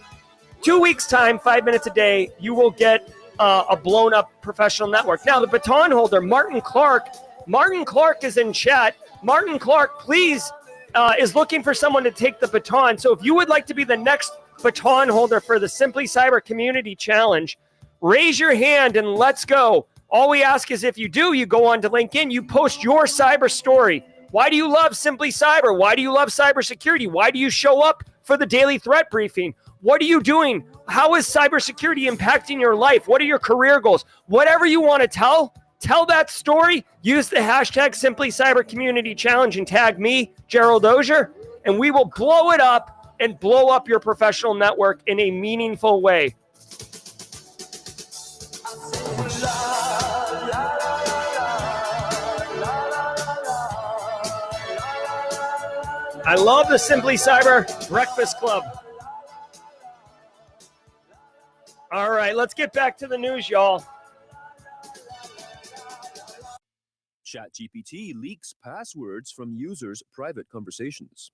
2 weeks' time, 5 minutes a day, you will get a blown-up professional network. Now, the baton holder, Martin Clark is in chat. Martin Clark, please, is looking for someone to take the baton. So if you would like to be the next baton holder for the Simply Cyber Community Challenge, raise your hand and let's go. All we ask is if you do, you go on to LinkedIn, you post your cyber story. Why do you love Simply Cyber? Why do you love cybersecurity? Why do you show up for the daily threat briefing? What are you doing? How is cybersecurity impacting your life? What are your career goals? Whatever you want to tell that story. Use the hashtag Simply Cyber Community Challenge and tag me, Gerald Auger, and we will blow it up and blow up your professional network in a meaningful way. I love the Simply Cyber Breakfast Club. All right, let's get back to the news, y'all. ChatGPT leaks passwords from users' private conversations.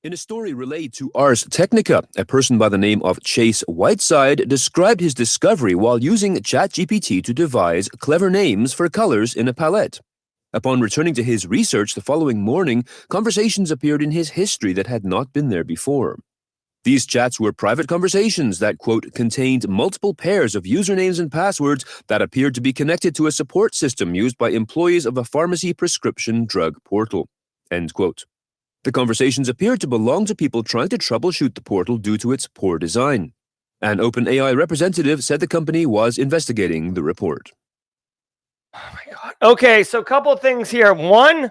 In a story relayed to Ars Technica, a person by the name of Chase Whiteside described his discovery while using ChatGPT to devise clever names for colors in a palette. Upon returning to his research the following morning, conversations appeared in his history that had not been there before. These chats were private conversations that, quote, contained multiple pairs of usernames and passwords that appeared to be connected to a support system used by employees of a pharmacy prescription drug portal, end quote. The conversations appeared to belong to people trying to troubleshoot the portal due to its poor design. An OpenAI representative said the company was investigating the report. Oh my God. Okay, so a couple of things here. One,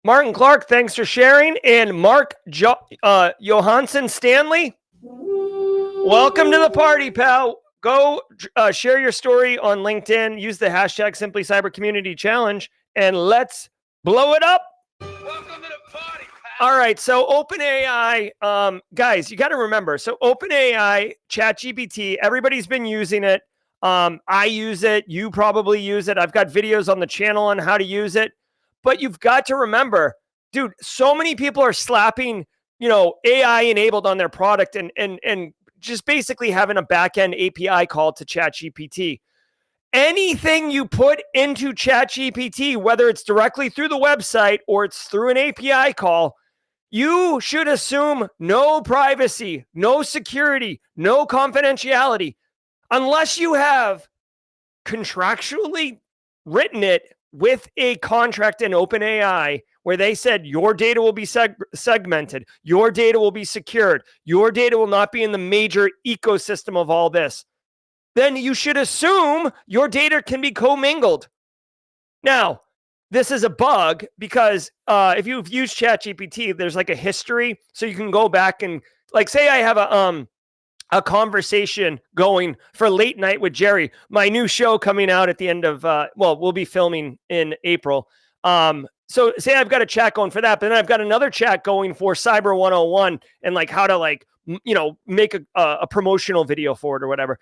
Martin Clark, thanks for sharing. And Mark Johansson Stanley, welcome to the party, pal. Go share your story on LinkedIn. Use the hashtag Simply Cyber Community Challenge, and let's blow it up. Welcome to the party, pal. All right, so OpenAI, guys, you got to remember. So OpenAI, ChatGPT, everybody's been using it. I use it. You probably use it. I've got videos on the channel on how to use it. But you've got to remember, dude, so many people are slapping, AI enabled on their product and just basically having a back-end API call to ChatGPT. Anything you put into ChatGPT, whether it's directly through the website or it's through an API call, you should assume no privacy, no security, no confidentiality, unless you have contractually written it with a contract in OpenAI where they said your data will be segmented, your data will be secured, your data will not be in the major ecosystem of all this, then you should assume your data can be commingled. Now, this is a bug because if you've used ChatGPT, there's like a history, so you can go back and, like, say I have a conversation going for late night with Jerry, my new show coming out at the end of, we'll be filming in April. So say I've got a chat going for that, but then I've got another chat going for Cyber 101 and like how to make a promotional video for it or whatever.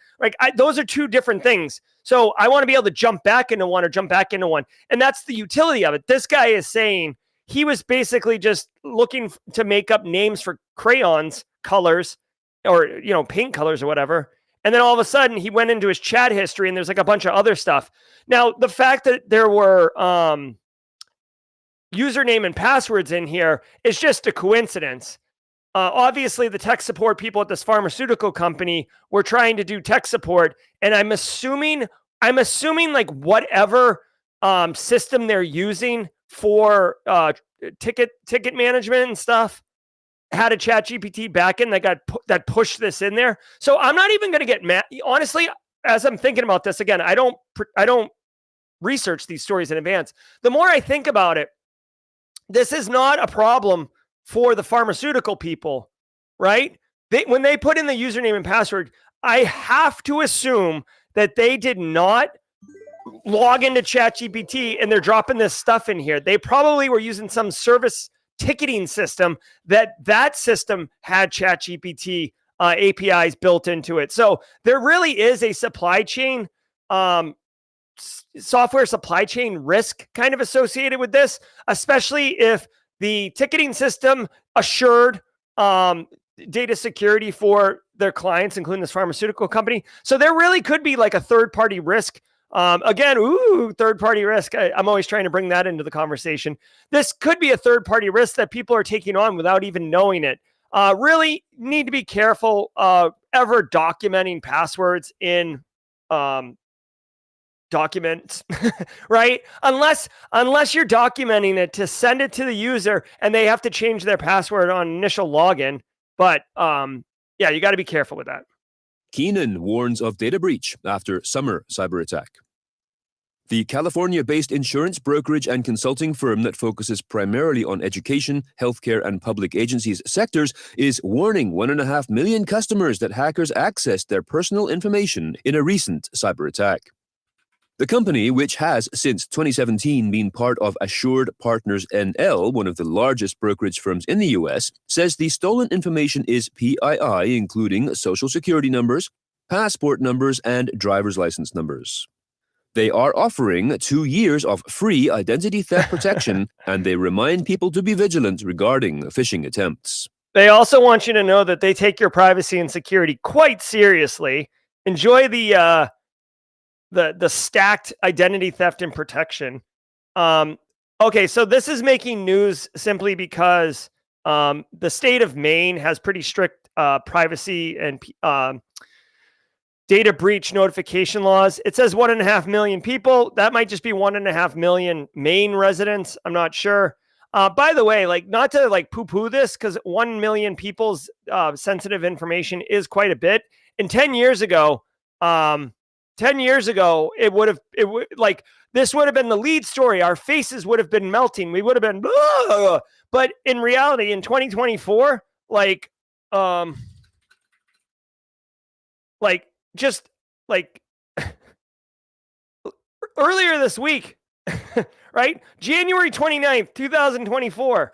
Those are two different things. So I want to be able to jump back into one or jump back into one. And that's the utility of it. This guy is saying he was basically just looking to make up names for crayons, colors, or, paint colors or whatever. And then all of a sudden he went into his chat history and there's like a bunch of other stuff. Now, the fact that there were username and passwords in here is just a coincidence. Obviously the tech support people at this pharmaceutical company were trying to do tech support. And I'm assuming like whatever system they're using for ticket management and stuff had a ChatGPT backend that pushed this in there. So I'm not even going to get mad. Honestly, as I'm thinking about this again, I don't research these stories in advance. The more I think about it, this is not a problem for the pharmaceutical people, right? When they put in the username and password, I have to assume that they did not log into ChatGPT and they're dropping this stuff in here. They probably were using some service ticketing system that system had ChatGPT APIs built into it. So there really is a supply chain, software supply chain risk kind of associated with this, especially if the ticketing system assured data security for their clients, including this pharmaceutical company. So there really could be like a third-party risk. Again, third-party risk. I'm always trying to bring that into the conversation. This could be a third-party risk that people are taking on without even knowing it. Really need to be careful ever documenting passwords in documents, right? Unless you're documenting it to send it to the user and they have to change their password on initial login. But yeah, you got to be careful with that. Keenan warns of data breach after summer cyber attack. The California-based insurance brokerage and consulting firm that focuses primarily on education, healthcare, and public agencies sectors is warning 1.5 million customers that hackers accessed their personal information in a recent cyber attack. The company, which has since 2017 been part of Assured Partners NL, one of the largest brokerage firms in the US, says the stolen information is PII, including social security numbers, passport numbers, and driver's license numbers. They are offering 2 years of free identity theft protection, and they remind people to be vigilant regarding phishing attempts. They also want you to know that they take your privacy and security quite seriously. Enjoy the stacked identity theft and protection. Okay, so this is making news simply because the state of Maine has pretty strict privacy and data breach notification laws. It says 1.5 million people. That might just be 1.5 million Maine residents. I'm not sure. By the way, like, not to like poo-poo this, because 1 million people's sensitive information is quite a bit. And 10 years ago, it would like, this would have been the lead story. Our faces would have been melting. We would have been, blah! But in reality, in 2024, earlier this week, right? January 29th, 2024,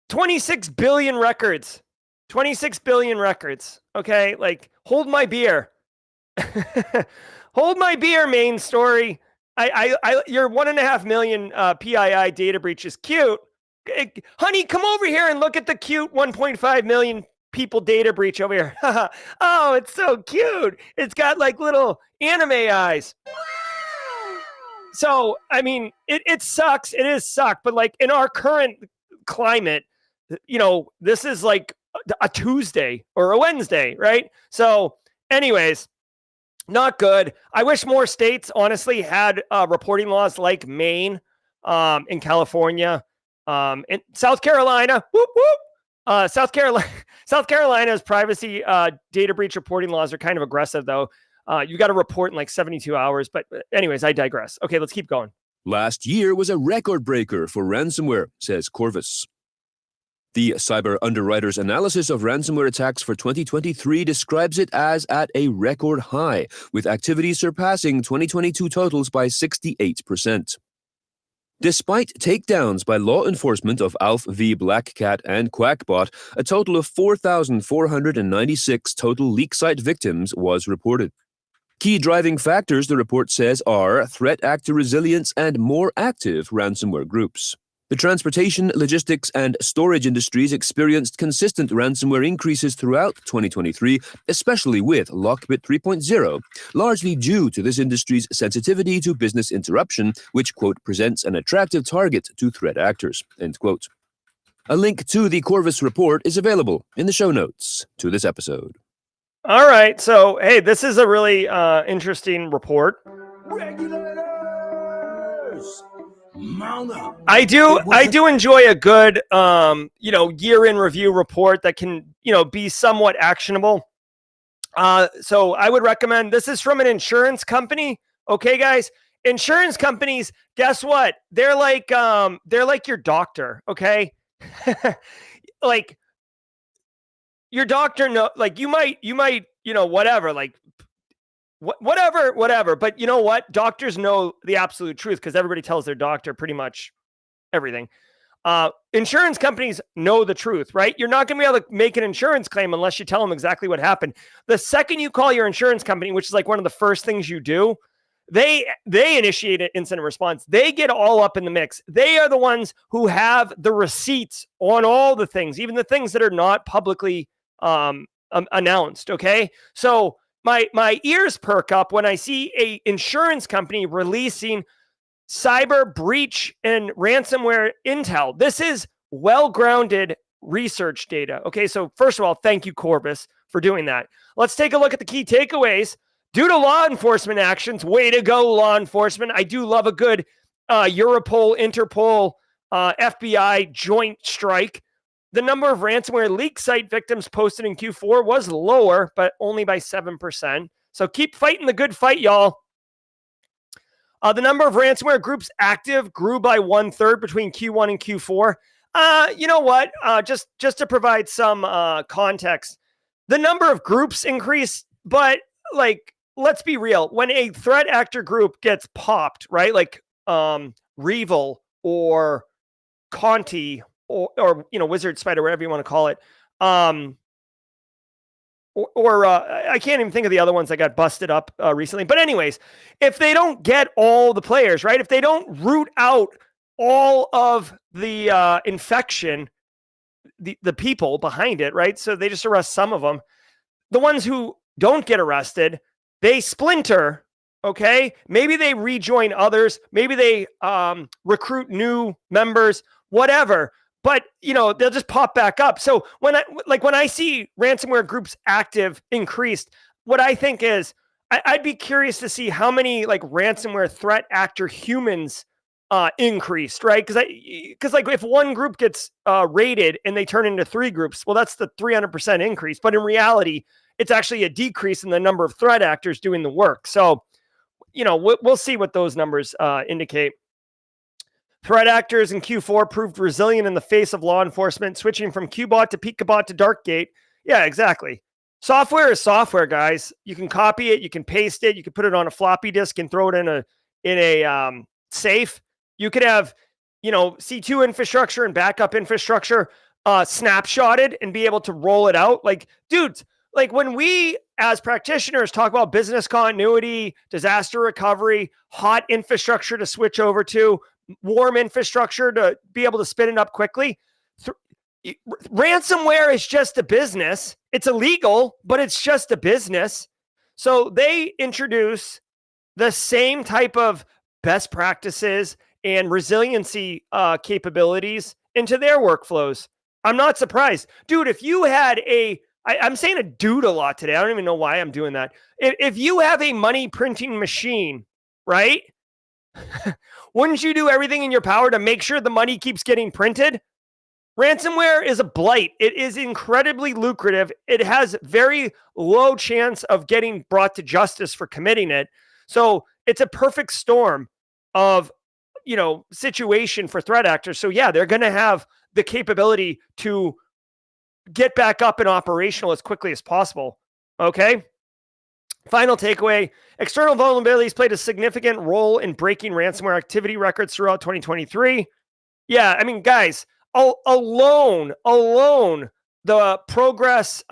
26 billion records. 26 billion records. Okay, like, hold my beer. Hold my beer, Maine story. Your 1.5 million PII data breach is cute. Honey, come over here and look at the cute 1.5 million people data breach over here. Oh, it's so cute. It's got like little anime eyes. So, I mean, it sucks. It is suck. But like, in our current climate, you know, this is like a Tuesday or a Wednesday, right? So anyways, not good. I wish more states honestly had reporting laws like Maine, in California, in South Carolina. Whoop, whoop. South Carolina's privacy data breach reporting laws are kind of aggressive, though. You got to report in like 72 hours. But anyways, I digress. Okay, let's keep going. Last year was a record breaker for ransomware, says Corvus. The Cyber Underwriter's analysis of ransomware attacks for 2023 describes it as at a record high, with activity surpassing 2022 totals by 68%. Despite takedowns by law enforcement of Alf v. Black Cat and Quackbot, a total of 4,496 total leak site victims was reported. Key driving factors, the report says, are threat actor resilience and more active ransomware groups. The transportation, logistics, and storage industries experienced consistent ransomware increases throughout 2023, especially with Lockbit 3.0, largely due to this industry's sensitivity to business interruption, which, quote, presents an attractive target to threat actors, end quote. A link to the Corvus report is available in the show notes to this episode. All right, so, hey, this is a really interesting report. Regulators! Mount up. I do enjoy a good, year in review report that can, be somewhat actionable. So I would recommend, this is from an insurance company. Okay, guys. insurance companies, guess what? They're like your doctor, okay? Like your doctor like you might, whatever, like whatever. But you know what? Doctors know the absolute truth because everybody tells their doctor pretty much everything. Insurance companies know the truth, right? You're not going to be able to make an insurance claim unless you tell them exactly what happened. The second you call your insurance company, which is like one of the first things you do, they initiate an incident response. They get all up in the mix. They are the ones who have the receipts on all the things, even the things that are not publicly announced. Okay, so my ears perk up when I see a insurance company releasing cyber breach and ransomware intel. This is well-grounded research data. Okay, so first of all, thank you, Corvus, for doing that. Let's take a look at the key takeaways. Due to law enforcement actions, way to go, law enforcement. I do love a good Europol, Interpol, FBI joint strike. The number of ransomware leak site victims posted in Q4 was lower, but only by 7%. So keep fighting the good fight, y'all. The number of ransomware groups active grew by 1/3 between Q1 and Q4. You know what? Just to provide some context, the number of groups increased, but like, let's be real. When a threat actor group gets popped, right? Like Revil or Conti or Wizard Spider, whatever you want to call it. Or I can't even think of the other ones that got busted up recently. But anyways, if they don't get all the players, right? If they don't root out all of the infection, the people behind it, right? So they just arrest some of them. The ones who don't get arrested, they splinter, okay? Maybe they rejoin others. Maybe they recruit new members, whatever. But, they'll just pop back up. So when I see ransomware groups active increased, what I think is I'd be curious to see how many like ransomware threat actor humans increased, right? Because like if one group gets raided and they turn into 3 groups, well, that's the 300% increase. But in reality, it's actually a decrease in the number of threat actors doing the work. So, we'll see what those numbers indicate. Threat actors in Q4 proved resilient in the face of law enforcement, switching from Qbot to Peekabot to Darkgate. Yeah, exactly. Software is software, guys. You can copy it, you can paste it, you can put it on a floppy disk and throw it in a safe. You could have, C2 infrastructure and backup infrastructure snapshotted and be able to roll it out. Like, dudes, like when we as practitioners talk about business continuity, disaster recovery, hot infrastructure to switch over to, warm infrastructure to be able to spin it up quickly. Ransomware is just a business. It's illegal, but it's just a business. So they introduce the same type of best practices and resiliency capabilities into their workflows. I'm not surprised. Dude, if you had I'm saying a dude a lot today. I don't even know why I'm doing that. If you have a money printing machine, right? Wouldn't you do everything in your power to make sure the money keeps getting printed? Ransomware is a blight. It is incredibly lucrative. It has very low chance of getting brought to justice for committing it. So it's a perfect storm of, situation for threat actors. So yeah, they're going to have the capability to get back up and operational as quickly as possible. Okay. Final takeaway, external vulnerabilities played a significant role in breaking ransomware activity records throughout 2023. Yeah, I mean, guys, alone, the Progress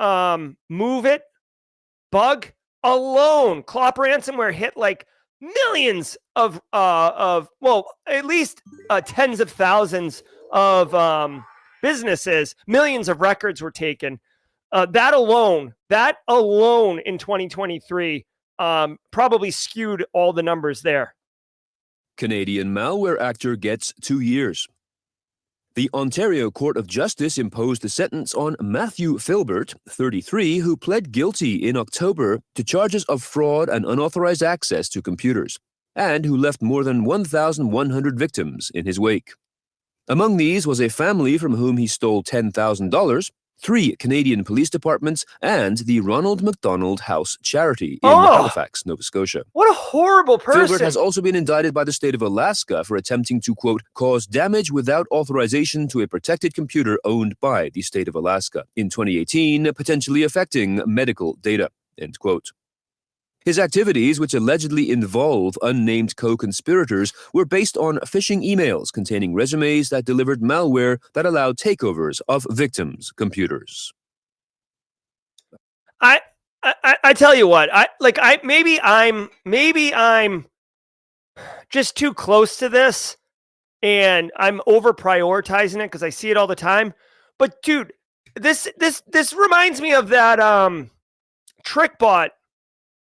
Move It bug alone, Clop ransomware hit like millions of at least tens of thousands of businesses, millions of records were taken. That alone in 2023 probably skewed all the numbers there. Canadian malware actor gets 2 years. The Ontario Court of Justice imposed a sentence on Matthew Filbert, 33, who pled guilty in October to charges of fraud and unauthorized access to computers, and who left more than 1,100 victims in his wake. Among these was a family from whom he stole $10,000, 3 Canadian police departments, and the Ronald McDonald House Charity in Oh! Halifax, Nova Scotia. What a horrible person. Filbert has also been indicted by the state of Alaska for attempting to, quote, cause damage without authorization to a protected computer owned by the state of Alaska in 2018, potentially affecting medical data, end quote. His activities, which allegedly involve unnamed co-conspirators, were based on phishing emails containing resumes that delivered malware that allowed takeovers of victims' computers. I tell you what, maybe I'm just too close to this and I'm over prioritizing it because I see it all the time. But dude, this reminds me of that Trickbot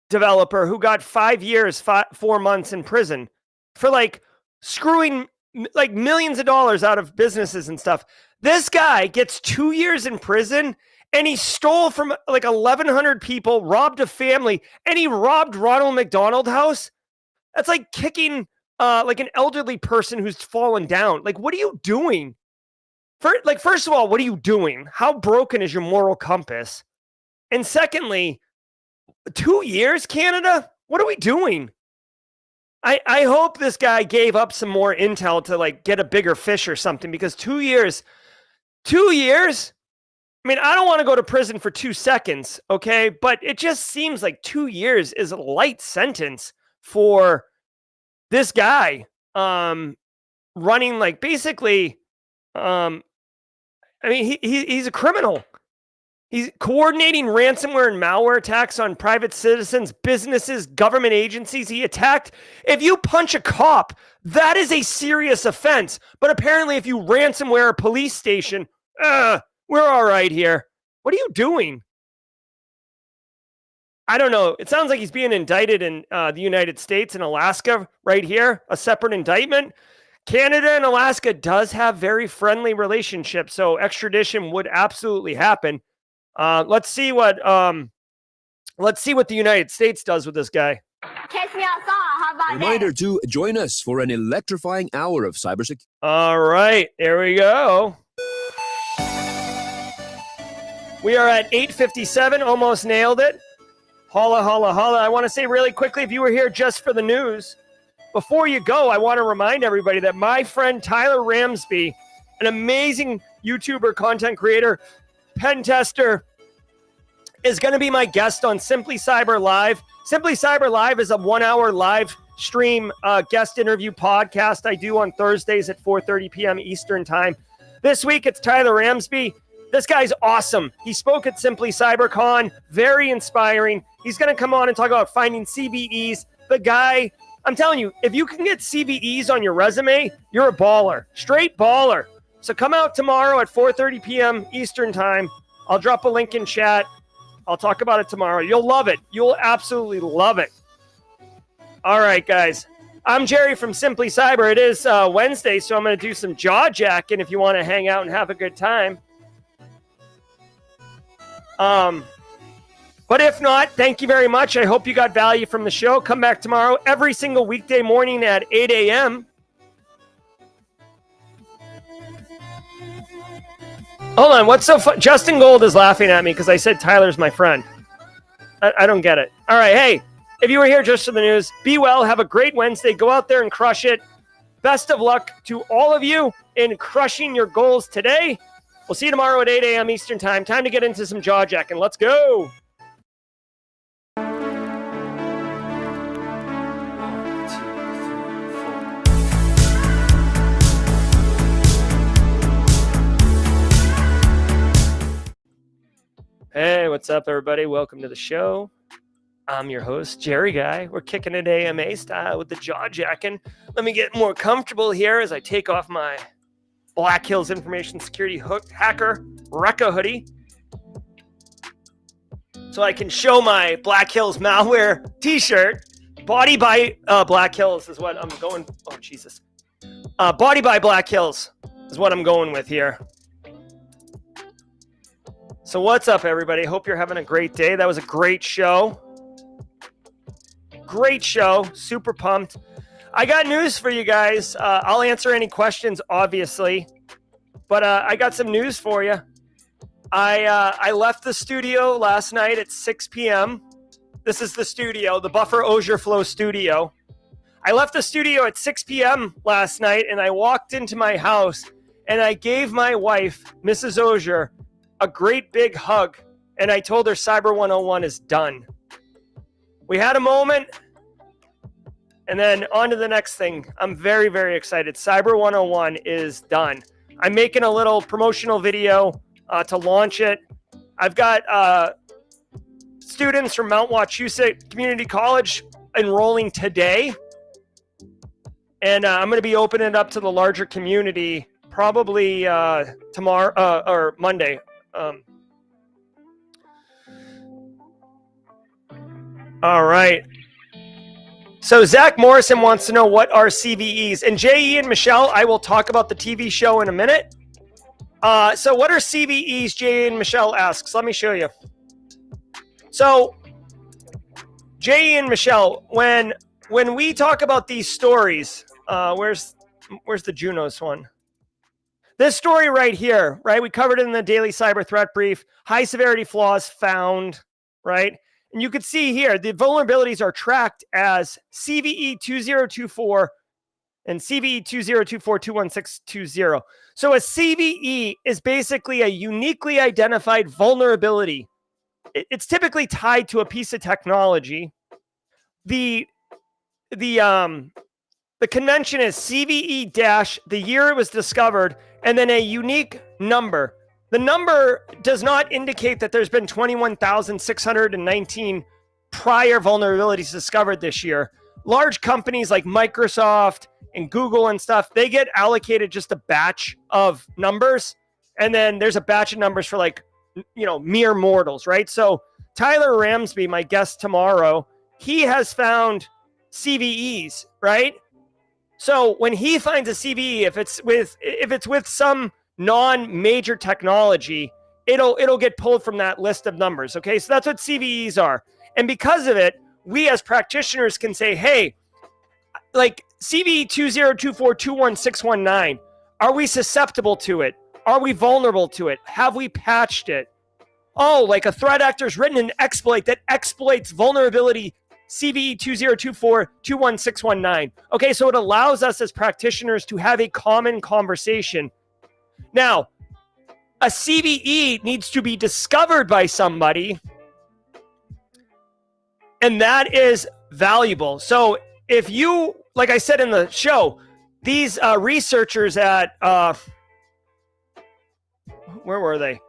developer who got 5 years, 4 months in prison for like screwing like millions of dollars out of businesses and stuff. This guy gets 2 years in prison and he stole from like 1,100 people, robbed a family, and he robbed Ronald McDonald House. That's like kicking like an elderly person who's fallen down. Like, what are you doing? First of all, what are you doing? How broken is your moral compass? And secondly, 2 years, Canada? What are we doing? I hope this guy gave up some more intel to like get a bigger fish or something, because 2 years, I mean, I don't want to go to prison for 2 seconds, okay? But it just seems like 2 years is a light sentence for this guy running like basically, I mean, he's a criminal. He's coordinating ransomware and malware attacks on private citizens, businesses, government agencies. He attacked. If you punch a cop, that is a serious offense. But apparently, if you ransomware a police station, we're all right here. What are you doing? I don't know. It sounds like he's being indicted in the United States and Alaska right here, a separate indictment. Canada and Alaska does have very friendly relationships, so extradition would absolutely happen. Let's see what the United States does with this guy. Catch me outside. How about Reminder to join us for an electrifying hour of cybersecurity. All right, there we go. We are at 8:57, almost nailed it. Holla, holla, holla. I want to say really quickly, if you were here just for the news, before you go, I want to remind everybody that my friend Tyler Ramsby, an amazing YouTuber, content creator, pen tester, is going to be my guest on Simply Cyber Live. Simply Cyber Live is a 1-hour live stream guest interview podcast I do on Thursdays at 4:30 p.m. Eastern Time. This week, it's Tyler Ramsby. This guy's awesome. He spoke at Simply CyberCon. Very inspiring. He's going to come on and talk about finding CVEs. The guy, I'm telling you, if you can get CVEs on your resume, you're a baller. Straight baller. So come out tomorrow at 4:30 p.m. Eastern Time. I'll drop a link in chat. I'll talk about it tomorrow. You'll love it. You'll absolutely love it. All right, guys. I'm Jerry from Simply Cyber. It is Wednesday, so I'm going to do some jaw jacking if you want to hang out and have a good time. But if not, thank you very much. I hope you got value from the show. Come back tomorrow every single weekday morning at 8 a.m. Hold on, what's so fun? Justin Gold is laughing at me because I said Tyler's my friend. I don't get it. All right, hey, if you were here just for the news, be well, have a great Wednesday. Go out there and crush it. Best of luck to all of you in crushing your goals today. We'll see you tomorrow at 8 a.m. Eastern Time. Time to get into some jaw jacking. Let's go. Hey, what's up, everybody? Welcome to the show. I'm your host, Jerry Guy. We're kicking it AMA style with the jaw jacking. Let me get more comfortable here as I take off my Black Hills Information Security Hacker Rekka hoodie so I can show my Black Hills malware t-shirt. Body by Black Hills is what I'm going. Oh, Jesus. Body by Black Hills is what I'm going with here. So what's up, everybody? Hope you're having a great day. That was a great show. Great show. Super pumped. I got news for you guys. I'll answer any questions, obviously. But I got some news for you. I left the studio last night at 6 p.m. This is the studio, the Buffer Auger Flow studio. I left the studio at 6 p.m. last night, and I walked into my house, and I gave my wife, Mrs. Auger, a great big hug, and I told her Cyber 101 is done. We had a moment, and then on to the next thing. I'm very, very excited. Cyber 101 is done. I'm making a little promotional video to launch it. I've got students from Mount Wachusett Community College enrolling today. And I'm going to be opening it up to the larger community probably tomorrow or Monday. All right. So Zach Morrison wants to know what are CVEs. And J.E. and Michelle, I will talk about the TV show in a minute. So what are CVEs, J.E. and Michelle asks. Let me show you. So J.E. and Michelle, when we talk about these stories, where's the Junos one? This story right here, right? We covered it in the daily cyber threat brief. High severity flaws found, right? And you can see here, the vulnerabilities are tracked as CVE 2024 and CVE 2024-21620. So a CVE is basically a uniquely identified vulnerability. It's typically tied to a piece of technology. The convention is CVE dash the year it was discovered, and then a unique number. The number does not indicate that there's been 21,619 prior vulnerabilities discovered this year. Large companies like Microsoft and Google and stuff, they get allocated just a batch of numbers, and then there's a batch of numbers for like, mere mortals, right? So Tyler Ramsby, my guest tomorrow, he has found CVEs, right? So when he finds a CVE, if it's with some non-major technology, it'll get pulled from that list of numbers. Okay, so that's what CVEs are, and because of it, we as practitioners can say, hey, like CVE 2024-21619, are we susceptible to it? Are we vulnerable to it? Have we patched it? Oh, like a threat actor's written an exploit that exploits vulnerability CVE 2024-21619. Okay, so it allows us as practitioners to have a common conversation. Now, a CVE needs to be discovered by somebody, and that is valuable. So if you, like I said in the show, these researchers at, where were they?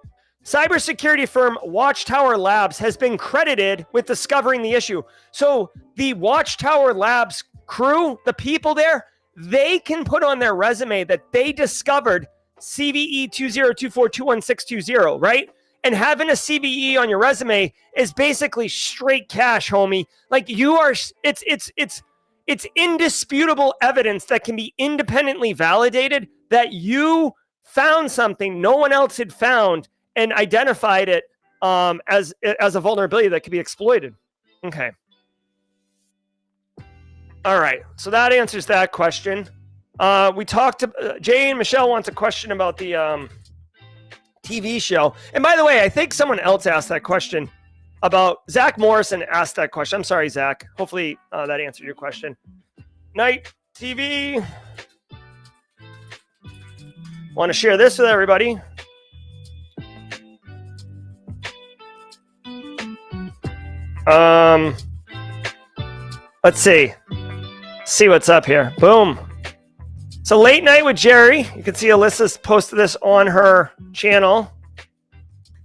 Cybersecurity firm Watchtower Labs has been credited with discovering the issue. So the Watchtower Labs crew, the people there, they can put on their resume that they discovered CVE 2024-21620, right? And having a CVE on your resume is basically straight cash, homie. Like you are, it's indisputable evidence that can be independently validated that you found something no one else had found and identified it as a vulnerability that could be exploited. Okay. All right. So that answers that question. We talked to Jay and Michelle wants a question about the TV show. And by the way, I think someone else asked that question about Zach Morrison asked that question. I'm sorry, Zach. Hopefully that answered your question. Night TV. Want to share this with everybody. Let's see what's up here. Boom. So Late Night with Jerry. You can see Alyssa's posted this on her channel.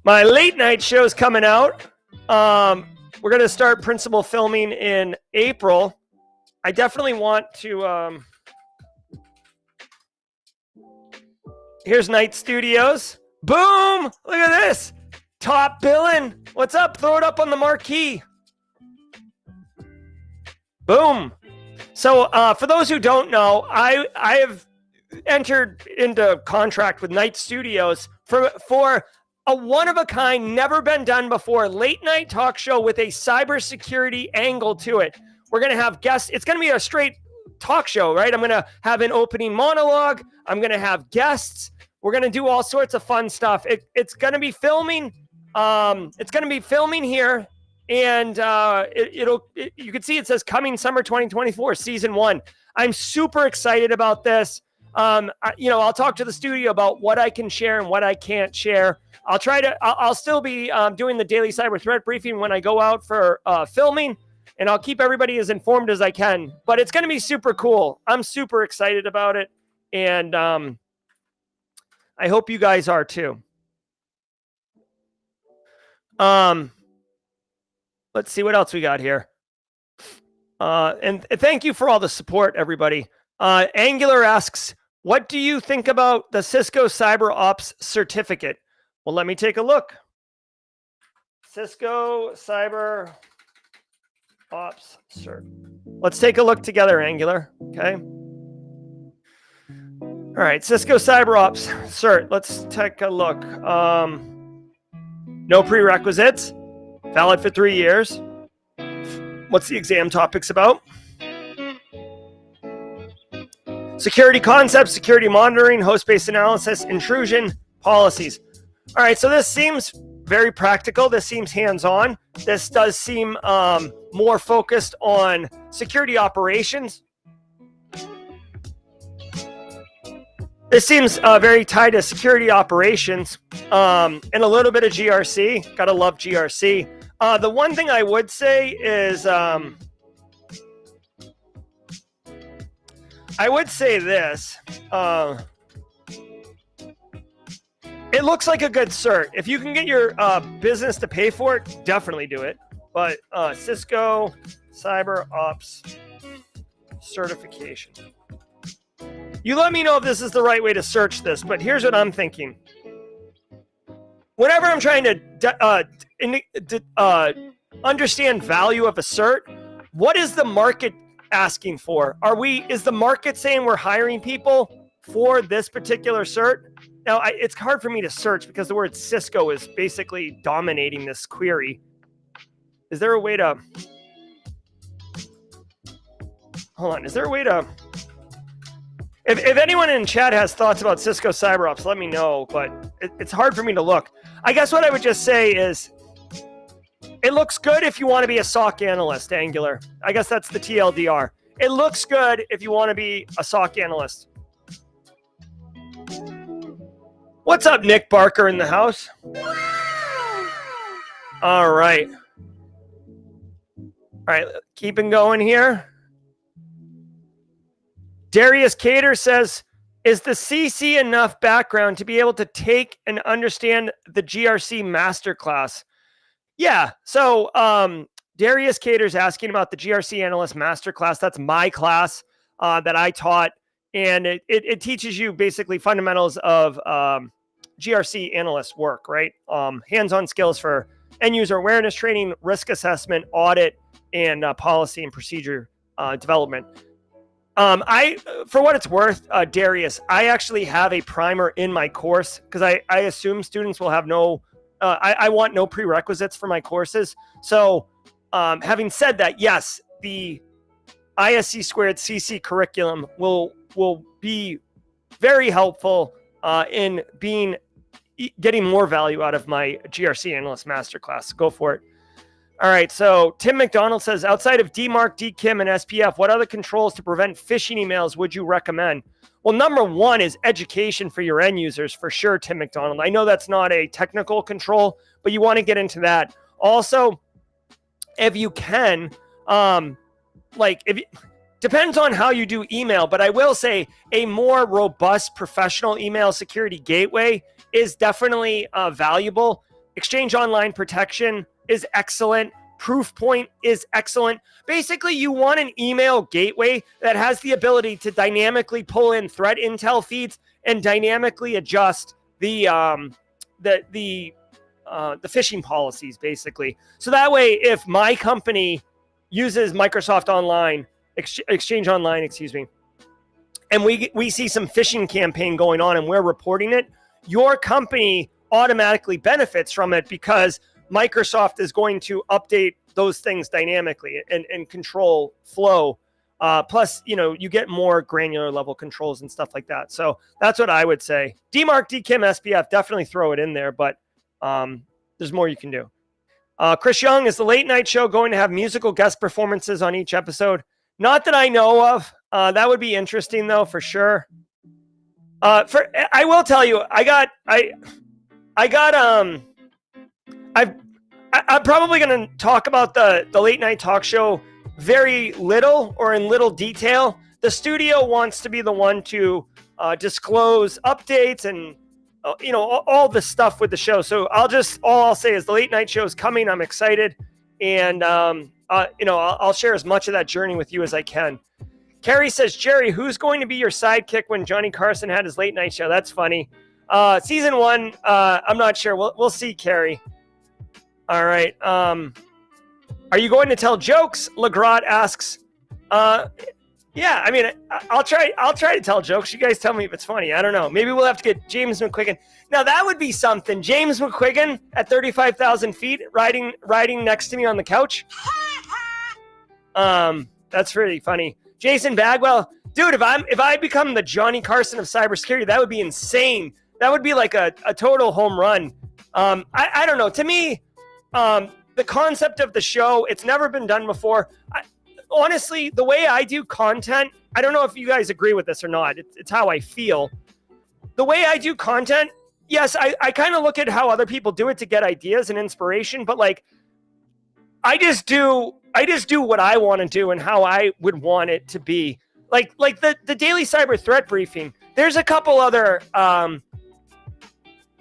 My late night show's coming out. We're going to start principal filming in April. I definitely want to, here's Night Studios. Boom. Look at this. Top billing. What's up? Throw it up on the marquee. Boom. So for those who don't know, I have entered into contract with Night Studios for a one-of-a-kind, never been done before, late night talk show with a cybersecurity angle to it. We're going to have guests. It's going to be a straight talk show, right? I'm going to have an opening monologue. I'm going to have guests. We're going to do all sorts of fun stuff. It's going to be filming. It's going to be filming here. And you can see it says coming summer 2024, season 1. I'm super excited about this. I'll talk to the studio about what I can share and what I can't share. I'll still be doing the daily cyber threat briefing when I go out for filming, and I'll keep everybody as informed as I can. But it's going to be super cool. I'm super excited about it, and I hope you guys are too. Let's see what else we got here. And thank you for all the support, everybody. Angular asks, what do you think about the Cisco Cyber Ops certificate? Well, let me take a look. Cisco Cyber Ops cert. Let's take a look together, Angular. Okay. All right, Cisco Cyber Ops cert. Let's take a look. No prerequisites. Valid for 3 years. What's the exam topics about? Security concepts, security monitoring, host-based analysis, intrusion, policies. All right, so this seems very practical. This seems hands-on. This does seem more focused on security operations. This seems very tied to security operations and a little bit of GRC. Gotta love GRC. The one thing I would say is I would say this. It looks like a good cert. If you can get your business to pay for it, definitely do it. But Cisco Cyber Ops certification. You let me know if this is the right way to search this, but here's what I'm thinking. Whenever I'm trying to understand value of a cert, what is the market asking for? Is the market saying we're hiring people for this particular cert? Now, it's hard for me to search because the word Cisco is basically dominating this query. Is there a way to... Hold on. Is there a way to... If anyone in chat has thoughts about Cisco CyberOps, let me know, but it's hard for me to look. I guess what I would just say is it looks good if you want to be a SOC analyst, Angular. I guess that's the TLDR. It looks good if you want to be a SOC analyst. What's up, Nick Barker in the house? All right. All right, keeping going here. Darius Cater says, is the CC enough background to be able to take and understand the GRC masterclass? Yeah, so Darius Cater's asking about the GRC analyst masterclass. That's my class that I taught. And it teaches you basically fundamentals of GRC analyst work, right? Hands-on skills for end-user awareness training, risk assessment, audit, and policy and procedure development. For what it's worth, Darius, I actually have a primer in my course because I assume students will have I want no prerequisites for my courses. So having said that, yes, the ISC squared CC curriculum will be very helpful in getting more value out of my GRC analyst masterclass. Go for it. All right, so Tim McDonald says, outside of DMARC, DKIM, and SPF, what other controls to prevent phishing emails would you recommend? Well, number one is education for your end users, for sure, Tim McDonald. I know that's not a technical control, but you want to get into that. Also, if you can, depends on how you do email, but I will say a more robust professional email security gateway is definitely valuable. Exchange Online Protection is excellent. Proofpoint is excellent. Basically, you want an email gateway that has the ability to dynamically pull in threat intel feeds and dynamically adjust the phishing policies, basically. So that way, if my company uses Microsoft Online, Exchange Online, and we see some phishing campaign going on and we're reporting it, your company automatically benefits from it because Microsoft is going to update those things dynamically and control flow Plus, you get more granular level controls and stuff like that. So that's what I would say. DMARC, DKIM, SPF, definitely throw it in there, but there's more you can do. Chris Young, is the late night show going to have musical guest performances on each episode? Not that I know of. That would be interesting though, for sure. I will tell you, I'm probably going to talk about the late night talk show very little or in little detail. The studio wants to be the one to disclose updates and all the stuff with the show. So all I'll say is the late night show is coming. I'm excited, and I'll share as much of that journey with you as I can. Carrie says, Jerry, who's going to be your sidekick when Johnny Carson had his late night show? That's funny. Season 1, I'm not sure. We'll see, Carrie. All right. Are you going to tell jokes? Legrat asks. Yeah, I mean, I'll try to tell jokes. You guys tell me if it's funny. I don't know. Maybe we'll have to get James McQuiggan. Now, that would be something. James McQuiggan at 35,000 feet riding next to me on the couch. That's pretty funny. Jason Bagwell, dude, if I become the Johnny Carson of cybersecurity, that would be insane. That would be like a total home run. I don't know. To me, the concept of the show, it's never been done before. Honestly, the way I do content, I don't know if you guys agree with this or not. It's how I feel. The way I do content, yes, I kind of look at how other people do it to get ideas and inspiration, but like, I just do what I want to do and how I would want it to be. Like the daily cyber threat briefing. There's a couple other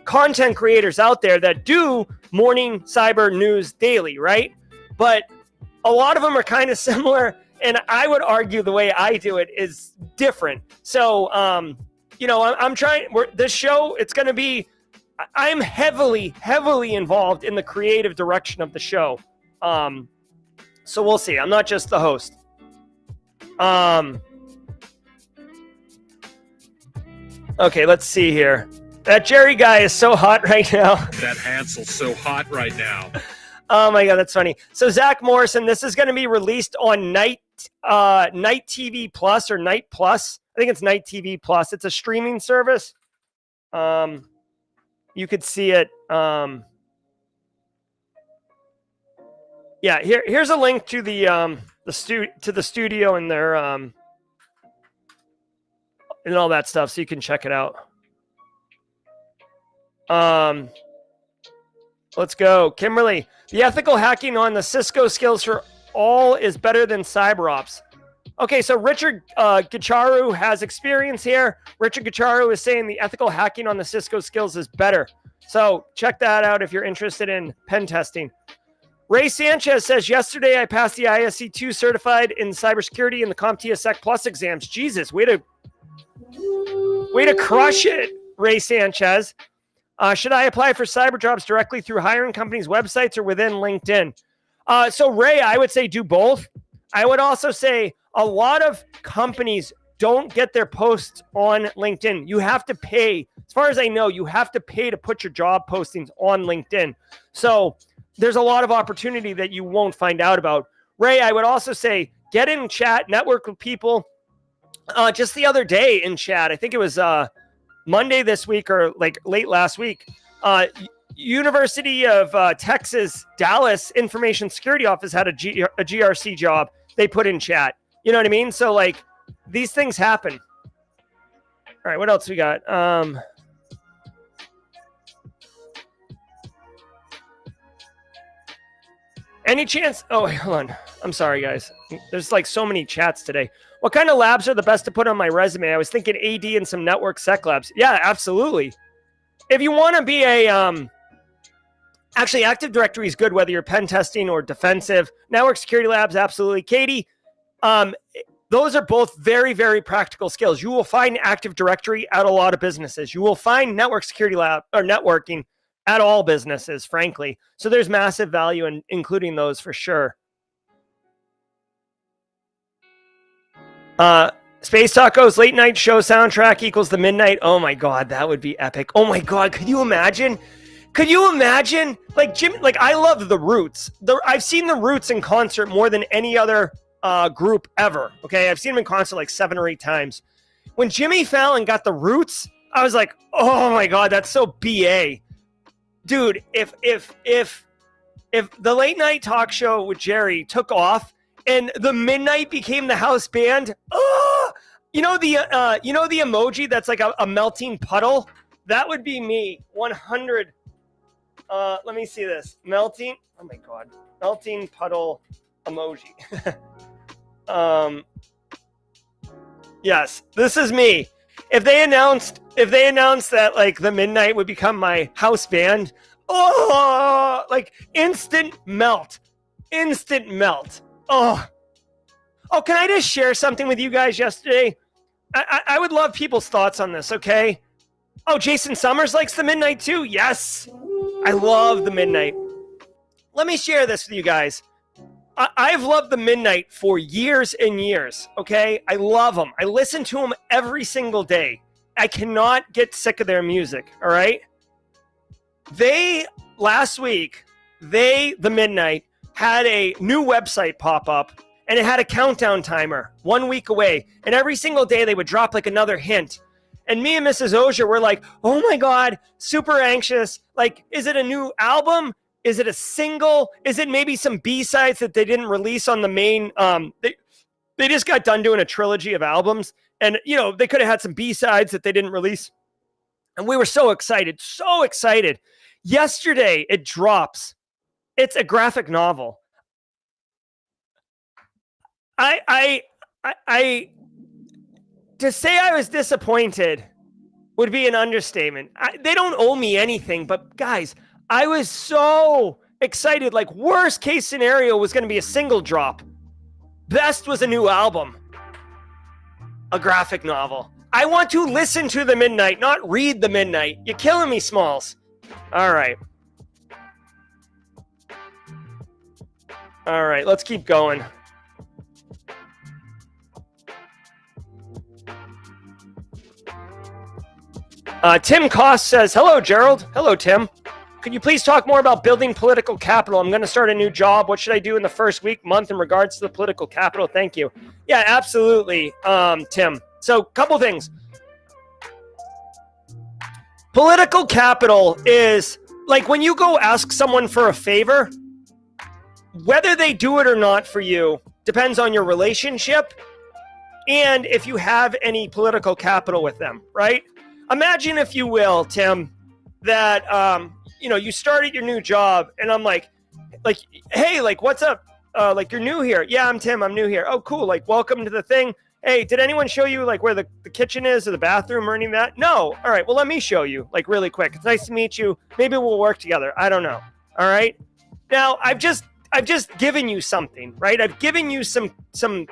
content creators out there that do morning cyber news daily, right? But a lot of them are kind of similar, and I would argue the way I do it is different. So, I'm trying. This show, it's going to be. I'm heavily involved in the creative direction of the show. So we'll see. I'm not just the host. Okay, let's see here. That Jerry guy is so hot right now. That Hansel's so hot right now. Oh my God, that's funny. So Zach Morrison, this is going to be released on Night TV Plus or Night Plus. I think it's Night TV Plus. It's a streaming service. You could see it. Yeah, here's a link to the studio and their and all that stuff, so you can check it out. Let's go, Kimberly. The ethical hacking on the Cisco skills for all is better than CyberOps. Okay, so Richard Gacharu has experience here. Richard Gacharu is saying the ethical hacking on the Cisco skills is better. So check that out if you're interested in pen testing. Ray Sanchez says, yesterday I passed the ISC2 certified in cybersecurity in the CompTIA Sec Plus exams. Jesus, way to crush it, Ray Sanchez. Should I apply for cyber jobs directly through hiring companies' websites or within LinkedIn? So Ray, I would say do both. I would also say a lot of companies don't get their posts on LinkedIn. You have to pay. As far as I know, you have to pay to put your job postings on LinkedIn. So there's a lot of opportunity that you won't find out about. Ray, I would also say get in chat, network with people. Just the other day in chat, I think it was Monday this week or like late last week, University of Texas, Dallas Information Security Office had a GRC job they put in chat. You know what I mean? So like these things happen. All right, what else we got? Any chance? Oh, wait, hold on. I'm sorry, guys. There's like so many chats today. What kind of labs are the best to put on my resume? I was thinking AD and some network sec labs. Yeah, absolutely. If you want to be a, actually Active Directory is good, whether you're pen testing or defensive. Network security labs, absolutely. Katie, those are both very, very practical skills. You will find Active Directory at a lot of businesses. You will find network security lab or networking at all businesses, frankly. So there's massive value in including those for sure. Space Tacos late night show soundtrack equals the midnight. Oh my God, that would be epic. Oh my God, could you imagine? Could you imagine? Like Jim, like I love the Roots. I've seen the Roots in concert more than any other group ever. Okay, I've seen him in concert like 7 or 8 times. When Jimmy Fallon got the Roots, I was like, oh my God, that's so BA. Dude, if the late night talk show with Jerry took off and the midnight became the house band, you know the emoji that's like a melting puddle? That would be me. 100. Let me see this. Melting. Oh my God. Melting puddle emoji. Yes, this is me. If they announced that like the midnight would become my house band, like instant melt. Oh, can I just share something with you guys yesterday? I would love people's thoughts on this, okay? Oh, Jason Summers likes the midnight too? Yes. I love the midnight. Let me share this with you guys. I've loved the midnight for years and years, okay? I love them. I listen to them every single day. I cannot get sick of their music, all right? Last week, the midnight, had a new website pop up, and it had a countdown timer 1 week away. And every single day, they would drop like another hint. And me and Mrs. Auger were like, oh my God, super anxious. Like, is it a new album? Is it a single? Is it maybe some B-sides that they didn't release on the main? They just got done doing a trilogy of albums. And, you know, they could have had some B-sides that they didn't release. And we were so excited. Yesterday, it drops. It's a graphic novel. To say I was disappointed would be an understatement. They don't owe me anything, but guys, I was so excited. Like, worst case scenario was going to be a single drop. Best was a new album. A graphic novel. I want to listen to the midnight, not read the midnight. You're killing me, Smalls. All right, let's keep going. Tim Koss says, hello, Gerald. Hello, Tim. Could you please talk more about building political capital? I'm going to start a new job. What should I do in the first week, month in regards to the political capital? Thank you. Yeah, absolutely, Tim. So, couple things. Political capital is like when you go ask someone for a favor, whether they do it or not for you depends on your relationship and if you have any political capital with them, right? Imagine, if you will, Tim, that, you started your new job and I'm like, hey, like, what's up? Like, you're new here. Yeah, I'm Tim. I'm new here. Oh, cool. Like, welcome to the thing. Hey, did anyone show you like where the kitchen is or the bathroom or any of that? No. All right. Well, let me show you like really quick. It's nice to meet you. Maybe we'll work together. I don't know. All right. Now I've just given you something, right? I've given you some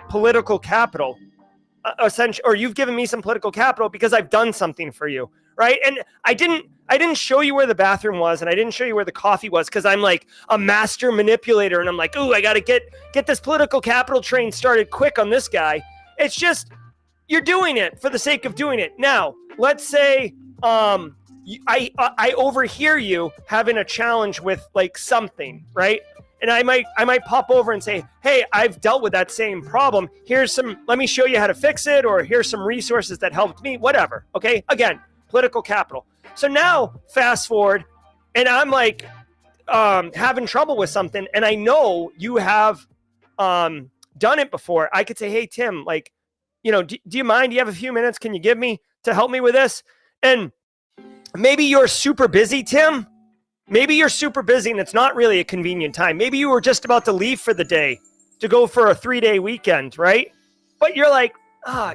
political capital, essentially, or you've given me some political capital because I've done something for you, right? And I didn't show you where the bathroom was, and I didn't show you where the coffee was because I'm like a master manipulator, and I'm like, ooh, I got to get this political capital train started quick on this guy. It's just you're doing it for the sake of doing it. Now, let's say I overhear you having a challenge with like something, right? And I might pop over and say, hey, I've dealt with that same problem. Let me show you how to fix it, or here's some resources that helped me, whatever. Okay. Again, political capital. So now fast forward and I'm like, having trouble with something. And I know you have, done it before. I could say, hey, Tim, like, do you mind? Do you have a few minutes? Can you give me to help me with this? And maybe you're super busy, Tim. Maybe you're super busy and it's not really a convenient time. Maybe you were just about to leave for the day to go for a 3-day weekend, right? But you're like,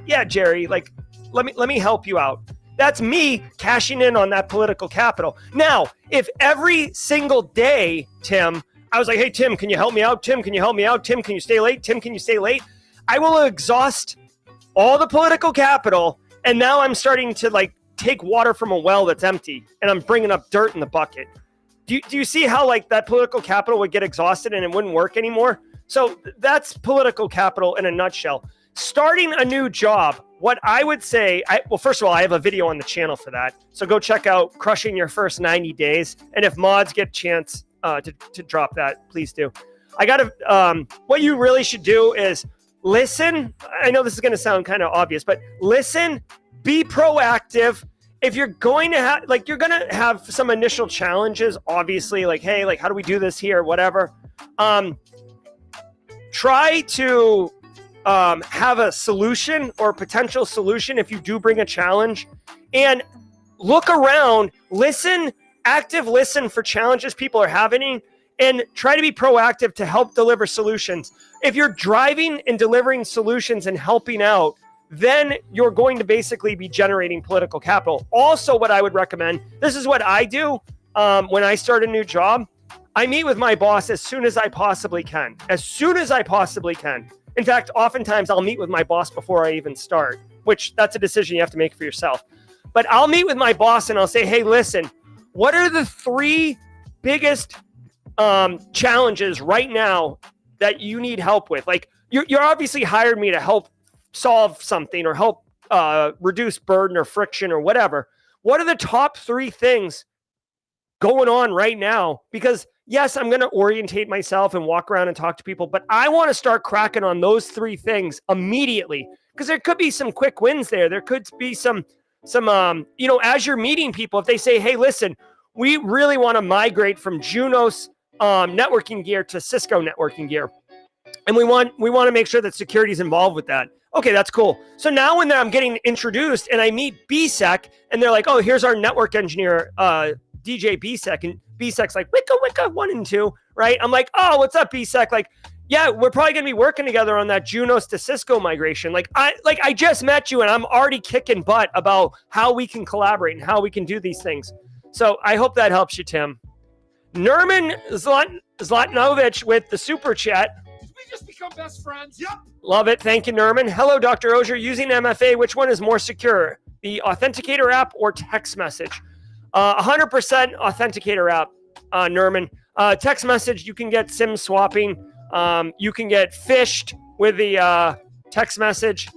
yeah, Jerry, like, let me help you out. That's me cashing in on that political capital. Now, if every single day, Tim, I was like, hey, Tim, can you help me out? Tim, can you help me out? Tim, can you stay late? Tim, can you stay late? I will exhaust all the political capital. And now I'm starting to like take water from a well that's empty and I'm bringing up dirt in the bucket. Do you see how like that political capital would get exhausted and it wouldn't work anymore? So that's political capital in a nutshell. Starting a new job, what I would say, well, first of all, I have a video on the channel for that. So go check out Crushing Your First 90 Days. And if mods get a chance to drop that, please do. What you really should do is listen. I know this is going to sound kind of obvious, but listen, be proactive. If you're going to have, like, you're going to have some initial challenges, obviously, like, hey, like, how do we do this here? Whatever. Try to have a solution or potential solution if you do bring a challenge, and look around, listen for challenges people are having, and try to be proactive to help deliver solutions. If you're driving and delivering solutions and helping out, then you're going to basically be generating political capital. Also, what I would recommend, this is what I do when I start a new job. I meet with my boss as soon as I possibly can. As soon as I possibly can. In fact, oftentimes I'll meet with my boss before I even start, which that's a decision you have to make for yourself. But I'll meet with my boss and I'll say, hey, listen, what are the 3 biggest challenges right now that you need help with? Like, you're obviously hired me to help solve something or help reduce burden or friction or whatever. What are the top 3 things going on right now? Because yes, I'm going to orientate myself and walk around and talk to people, but I want to start cracking on those 3 things immediately, because there could be some quick wins there. There could be some as you're meeting people, if they say, hey, listen, we really want to migrate from Junos networking gear to Cisco networking gear, and we want to make sure that security is involved with that. Okay, that's cool. So now when I'm getting introduced and I meet BSEC and they're like, oh, here's our network engineer, DJ BSEC, and BSEC's like, wicka, 1 and 2, right? I'm like, oh, what's up, BSEC? Like, yeah, we're probably going to be working together on that Junos to Cisco migration. I just met you and I'm already kicking butt about how we can collaborate and how we can do these things. So I hope that helps you, Tim. Nerman Zlatnovich with the super chat. Did we just become best friends? Yep. Love it. Thank you, Nerman. Hello, Dr. Auger. Using MFA, which one is more secure? The Authenticator app or text message? 100% Authenticator app, Nerman. Text message, you can get SIM swapping. You can get phished with the text message.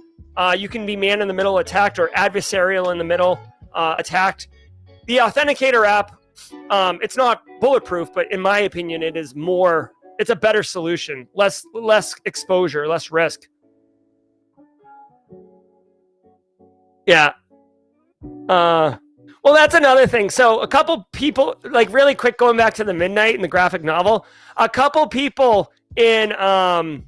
You can be man in the middle attacked or adversarial in the middle attacked. The Authenticator app, it's not bulletproof, but in my opinion, it's a better solution. Less exposure, less risk. Yeah. Well, that's another thing. So a couple people, like really quick, going back to the Midnight and the graphic novel, a couple people in the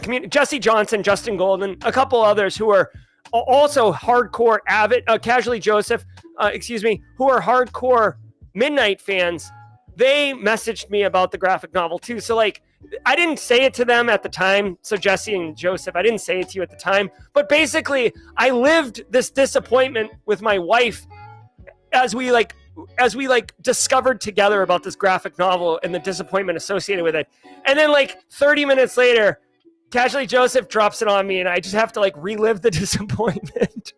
community, Jesse Johnson, Justin Golden, a couple others who are also hardcore avid, Casually Joseph, who are hardcore Midnight fans. They messaged me about the graphic novel too. So like, I didn't say it to them at the time. So Jesse and Joseph, I didn't say it to you at the time, but basically I lived this disappointment with my wife as we discovered together about this graphic novel and the disappointment associated with it. And then like 30 minutes later, Casually Joseph drops it on me and I just have to like relive the disappointment.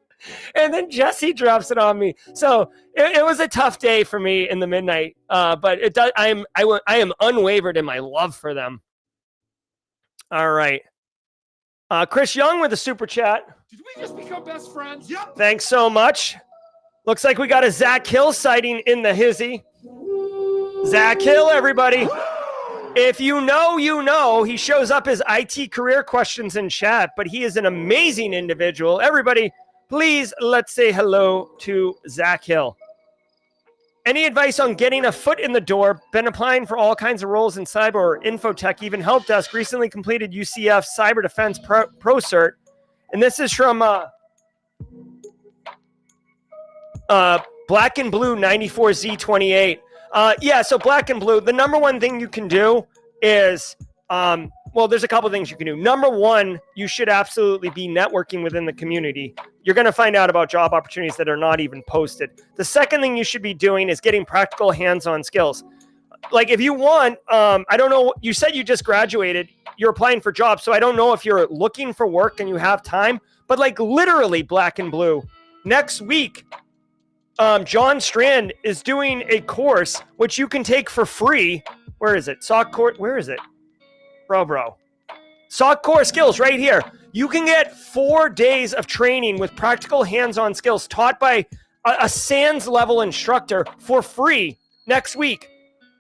And then Jesse drops it on me. So it was a tough day for me in the Midnight. But it does. I am unwavered in my love for them. All right. Chris Young with a super chat. Did we just become best friends? Yep. Thanks so much. Looks like we got a Zach Hill sighting in the hizzy. Zach Hill, everybody. If you know, you know. He shows up as IT career questions in chat, but he is an amazing individual. Everybody, please, let's say hello to Zach Hill. Any advice on getting a foot in the door? Been applying for all kinds of roles in cyber or infotech, even help desk. Recently completed UCF Cyber Defense Pro Cert. And this is from Black and Blue 94Z28. Yeah, so Black and Blue, the number one thing you can do is... well, there's a couple things you can do. Number one, you should absolutely be networking within the community. You're going to find out about job opportunities that are not even posted. The second thing you should be doing is getting practical hands-on skills. Like if you want, I don't know, you said you just graduated, you're applying for jobs. So I don't know if you're looking for work and you have time, but like literally Black and Blue. Next week, John Strand is doing a course which you can take for free. Where is it? SOC court. Where is it? Bro. SOC core skills right here. You can get 4 days of training with practical hands-on skills taught by a SANS level instructor for free next week.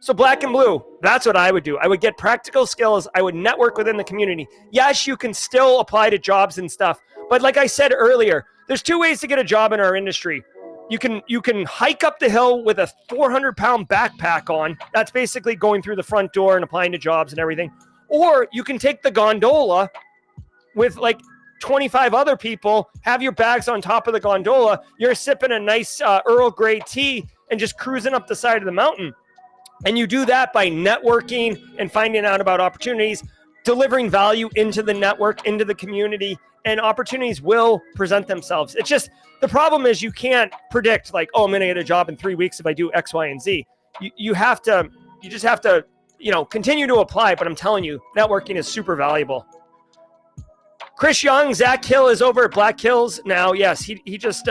So black and blue, that's what I would do. I would get practical skills. I would network within the community. Yes, you can still apply to jobs and stuff. But like I said earlier, there's two ways to get a job in our industry. You can hike up the hill with a 400-pound backpack on. That's basically going through the front door and applying to jobs and everything. Or you can take the gondola with like 25 other people, have your bags on top of the gondola. You're sipping a nice Earl Grey tea and just cruising up the side of the mountain. And you do that by networking and finding out about opportunities, delivering value into the network, into the community, and opportunities will present themselves. It's just, the problem is you can't predict like, oh, I'm going to get a job in 3 weeks if I do X, Y, and Z. You just have to, continue to apply. But I'm telling you, networking is super valuable. Chris Young, Zach Hill is over at Black Hills now. Yes, he just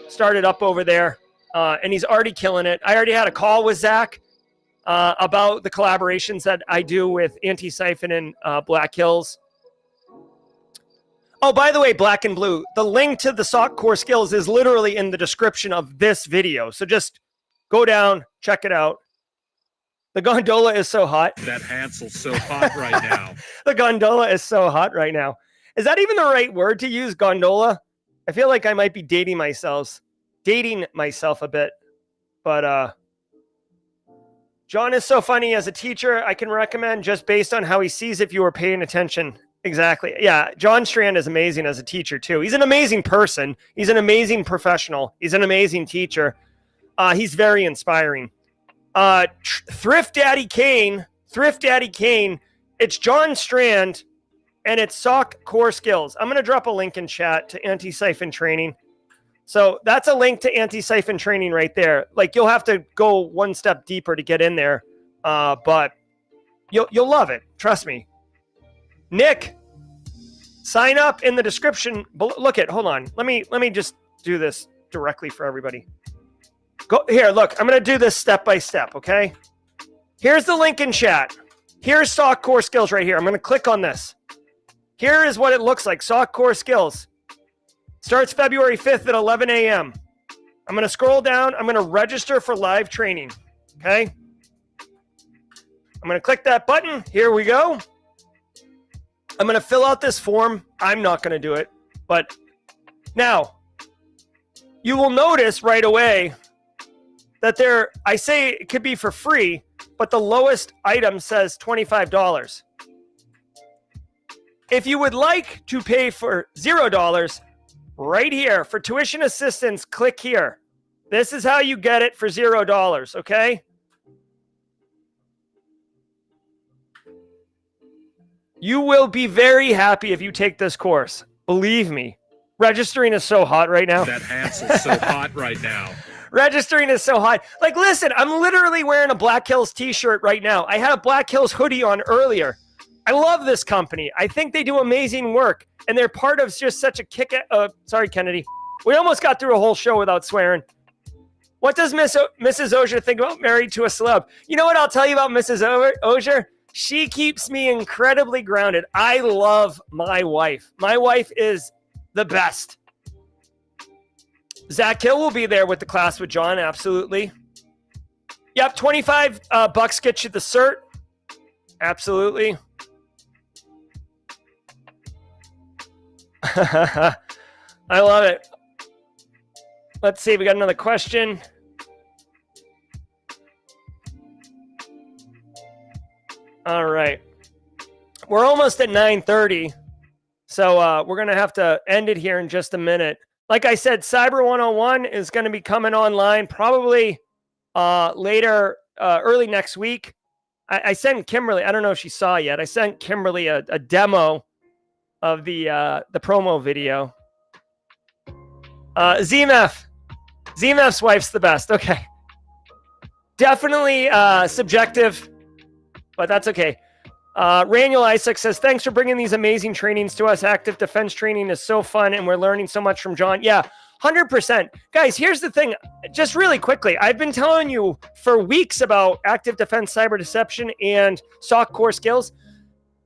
started up over there, and he's already killing it. I already had a call with Zach about the collaborations that I do with Antisyphon and Black Hills. Oh, by the way, Black and Blue, the link to the SOC core skills is literally in the description of this video. So just go down, check it out. The gondola is so hot. That Hansel's so hot right now. The gondola is so hot right now. Is that even the right word to use, gondola? I feel like I might be dating myself a bit. But John is so funny as a teacher. I can recommend just based on how he sees if you were paying attention. Exactly. Yeah, John Strand is amazing as a teacher too. He's an amazing person. He's an amazing professional. He's an amazing teacher. He's very inspiring. Thrift Daddy Kane. It's John Strand, and it's SOC core skills. I'm going to drop a link in chat to Antisyphon training. So that's a link to Antisyphon training right there. Like, you'll have to go one step deeper to get in there, but you'll love it. Trust me. Nick, sign up in the description. Look it. Hold on. Let me just do this directly for everybody. Go here. Look, I'm going to do this step by step. Okay. Here's the link in chat. Here's SOC core skills right here. I'm going to click on this. Here is what it looks like. SOC core skills. Starts February 5th at 11 a.m. I'm going to scroll down. I'm going to register for live training. Okay. I'm going to click that button. Here we go. I'm going to fill out this form. I'm not going to do it. But now, you will notice right away that I say it could be for free, but the lowest item says $25. If you would like to pay for $0, right here, for tuition assistance, click here. This is how you get it for $0, okay? You will be very happy if you take this course. Believe me. Registering is so hot right now. That Hansel's so hot right now. Registering is so hot. Like, listen, I'm literally wearing a Black Hills t-shirt right now. I had a Black Hills hoodie on earlier. I love this company. I think they do amazing work. And they're part of just such a kick. Sorry, Kennedy. We almost got through a whole show without swearing. What does Mrs. Auger think about Married to a Celeb? You know what I'll tell you about Mrs. Auger? She keeps me incredibly grounded. I love my wife. My wife is the best. Zach Hill will be there with the class with John. Absolutely. Yep. $25 gets you the cert. Absolutely. I love it. Let's see. We got another question. All right. We're almost at 9:30. So we're going to have to end it here in just a minute. Like I said, Cyber 101 is going to be coming online probably later, early next week. I sent Kimberly, I don't know if she saw yet. I sent Kimberly a demo of the promo video. ZMF's wife's the best. Okay. Definitely subjective, but that's okay. Raniel Isaac says, thanks for bringing these amazing trainings to us. Active defense training is so fun, and we're learning so much from John. Yeah, 100%. Guys, here's the thing. Just really quickly, I've been telling you for weeks about active defense, cyber deception, and SOC core skills.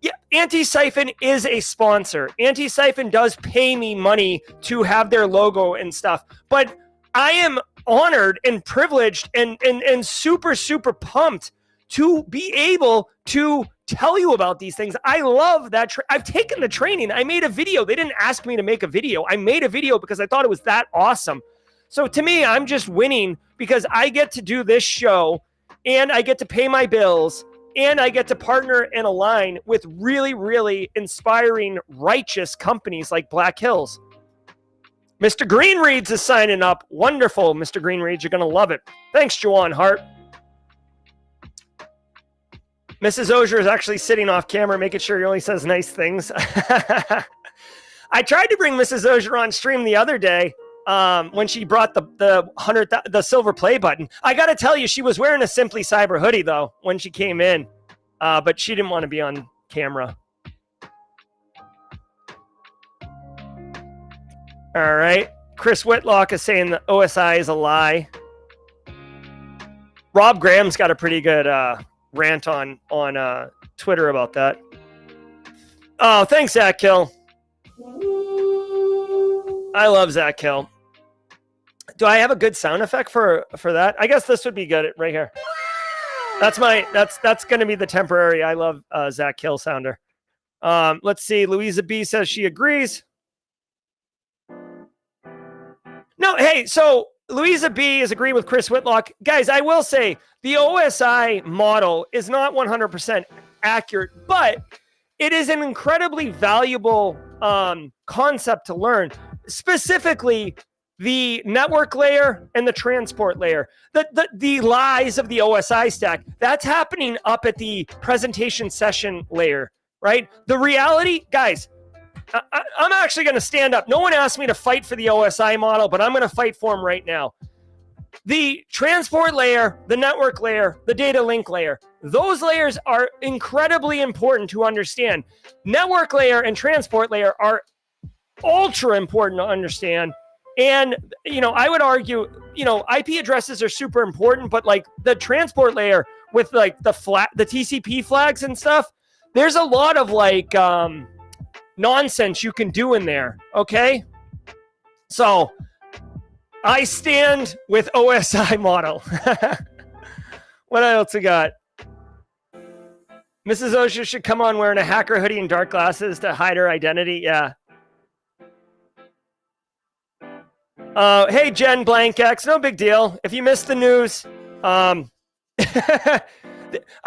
Yeah, Antisyphon is a sponsor. Antisyphon does pay me money to have their logo and stuff. But I am honored and privileged and super, super pumped to be able to tell you about these things. I love that. I've taken the training. I made a video. They didn't ask me to make a video. I made a video because I thought it was that awesome. So to me, I'm just winning because I get to do this show and I get to pay my bills and I get to partner and align with really, really inspiring, righteous companies like Black Hills. Mr. Greenreads is signing up. Wonderful, Mr. Greenreads. You're going to love it. Thanks, Joanne Hart. Mrs. Auger is actually sitting off camera, making sure he only says nice things. I tried to bring Mrs. Auger on stream the other day when she brought the silver play button. I got to tell you, she was wearing a Simply Cyber hoodie, though, when she came in. But she didn't want to be on camera. All right. Chris Whitlock is saying the OSI is a lie. Rob Graham's got a pretty good rant on Twitter about that. Oh, thanks, Zach Hill. I love Zach Hill. Do I have a good sound effect for that? I guess this would be good right here. That's going to be the temporary. I love Zach Hill sounder. Let's see. Louisa B says she agrees. No, hey, so Louisa B is agreeing with Chris Whitlock. Guys, I will say the OSI model is not 100% accurate, but it is an incredibly valuable concept to learn, specifically the network layer and the transport layer. The lies of the OSI stack, that's happening up at the presentation session layer, right? The reality, guys, I'm actually going to stand up. No one asked me to fight for the OSI model, but I'm going to fight for them right now. The transport layer, the network layer, the data link layer, those layers are incredibly important to understand. Network layer and transport layer are ultra important to understand. And, I would argue, IP addresses are super important, but like the transport layer with like the TCP flags and stuff, there's a lot of like, nonsense you can do in there. Okay. So I stand with OSI model. What else we got? Mrs. Auger should come on wearing a hacker hoodie and dark glasses to hide her identity. Yeah. Hey, Jen Blank X, no big deal. If you missed the news, I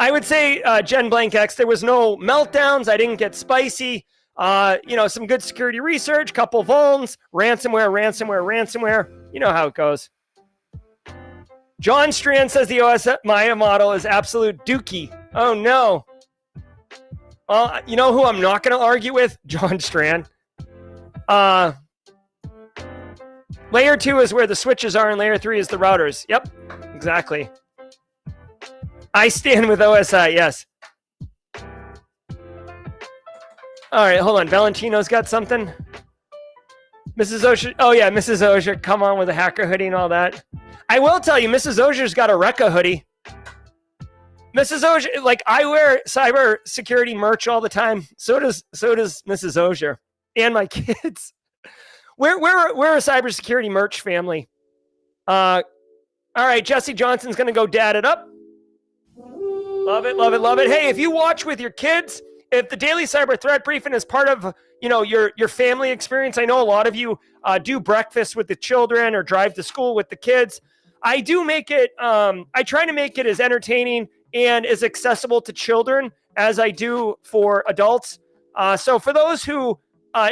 would say, Jen Blank X, there was no meltdowns. I didn't get spicy. Some good security research, couple vulns, ransomware. You know how it goes. John Strand says the OSI model is absolute dookie. Oh, no. Well, you know who I'm not going to argue with? John Strand. Layer 2 is where the switches are, and layer 3 is the routers. Yep, exactly. I stand with OSI, yes. All right, hold on. Valentino's got something. Mrs. Auger. Oh, yeah, Mrs. Auger. Come on with a hacker hoodie and all that. I will tell you, Mrs. Auger's got a Rekka hoodie. Mrs. Auger, like, I wear cyber security merch all the time. So does Mrs. Auger and my kids. We're a cybersecurity merch family. All right, Jesse Johnson's going to go dad it up. Love it. Hey, if you watch with your kids, if the daily cyber threat briefing is part of, your family experience, I know a lot of you do breakfast with the children or drive to school with the kids. I do make it, I try to make it as entertaining and as accessible to children as I do for adults. So for those who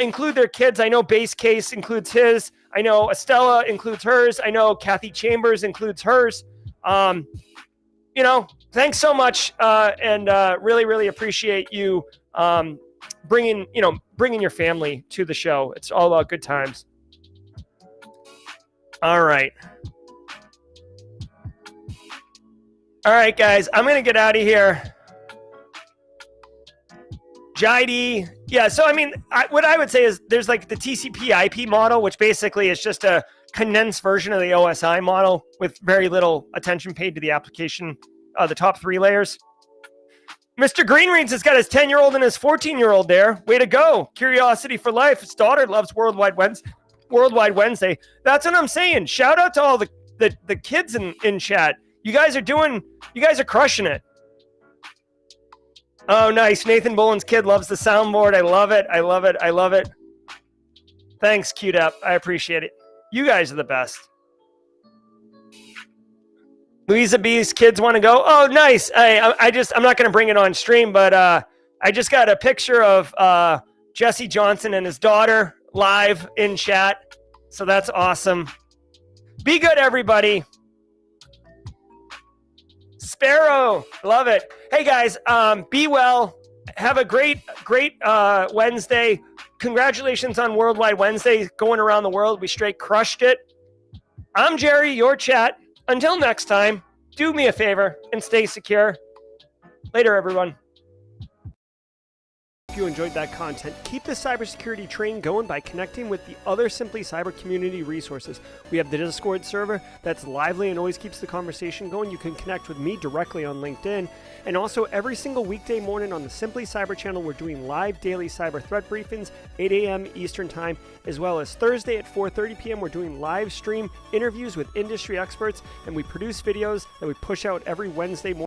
include their kids, I know Base Case includes his. I know Estella includes hers. I know Kathy Chambers includes hers. Thanks so much, and really, really appreciate you bringing your family to the show. It's all about good times. All right, guys, I'm gonna get out of here. Jide, yeah. So what I would say is there's like the TCP/IP model, which basically is just a condensed version of the OSI model with very little attention paid to the application. The top 3 layers. Mr. Greenreads has got his 10-year-old and his 14-year-old there. Way to go. Curiosity for life. His daughter loves Worldwide Wednesday. That's what I'm saying. Shout out to all the the kids in chat. You guys are crushing it. Oh, nice. Nathan Boland's kid loves the soundboard. I love it. I love it. I love it. Thanks, Q'd Up. I appreciate it. You guys are the best. Louisa B's kids want to go. Oh, nice. I'm not going to bring it on stream, but I just got a picture of Jesse Johnson and his daughter live in chat. So that's awesome. Be good, everybody. Sparrow, love it. Hey guys, be well. Have a great Wednesday. Congratulations on Worldwide Wednesday going around the world. We straight crushed it. I'm Jerry, your chat. Until next time, do me a favor and stay secure. Later, everyone. If you enjoyed that content, keep the cybersecurity train going by connecting with the other Simply Cyber community resources. We have the Discord server that's lively and always keeps the conversation going. You can connect with me directly on LinkedIn. And also every single weekday morning on the Simply Cyber channel, we're doing live daily cyber threat briefings, 8 a.m. Eastern time, as well as Thursday at 4:30 p.m. We're doing live stream interviews with industry experts, and we produce videos that we push out every Wednesday morning.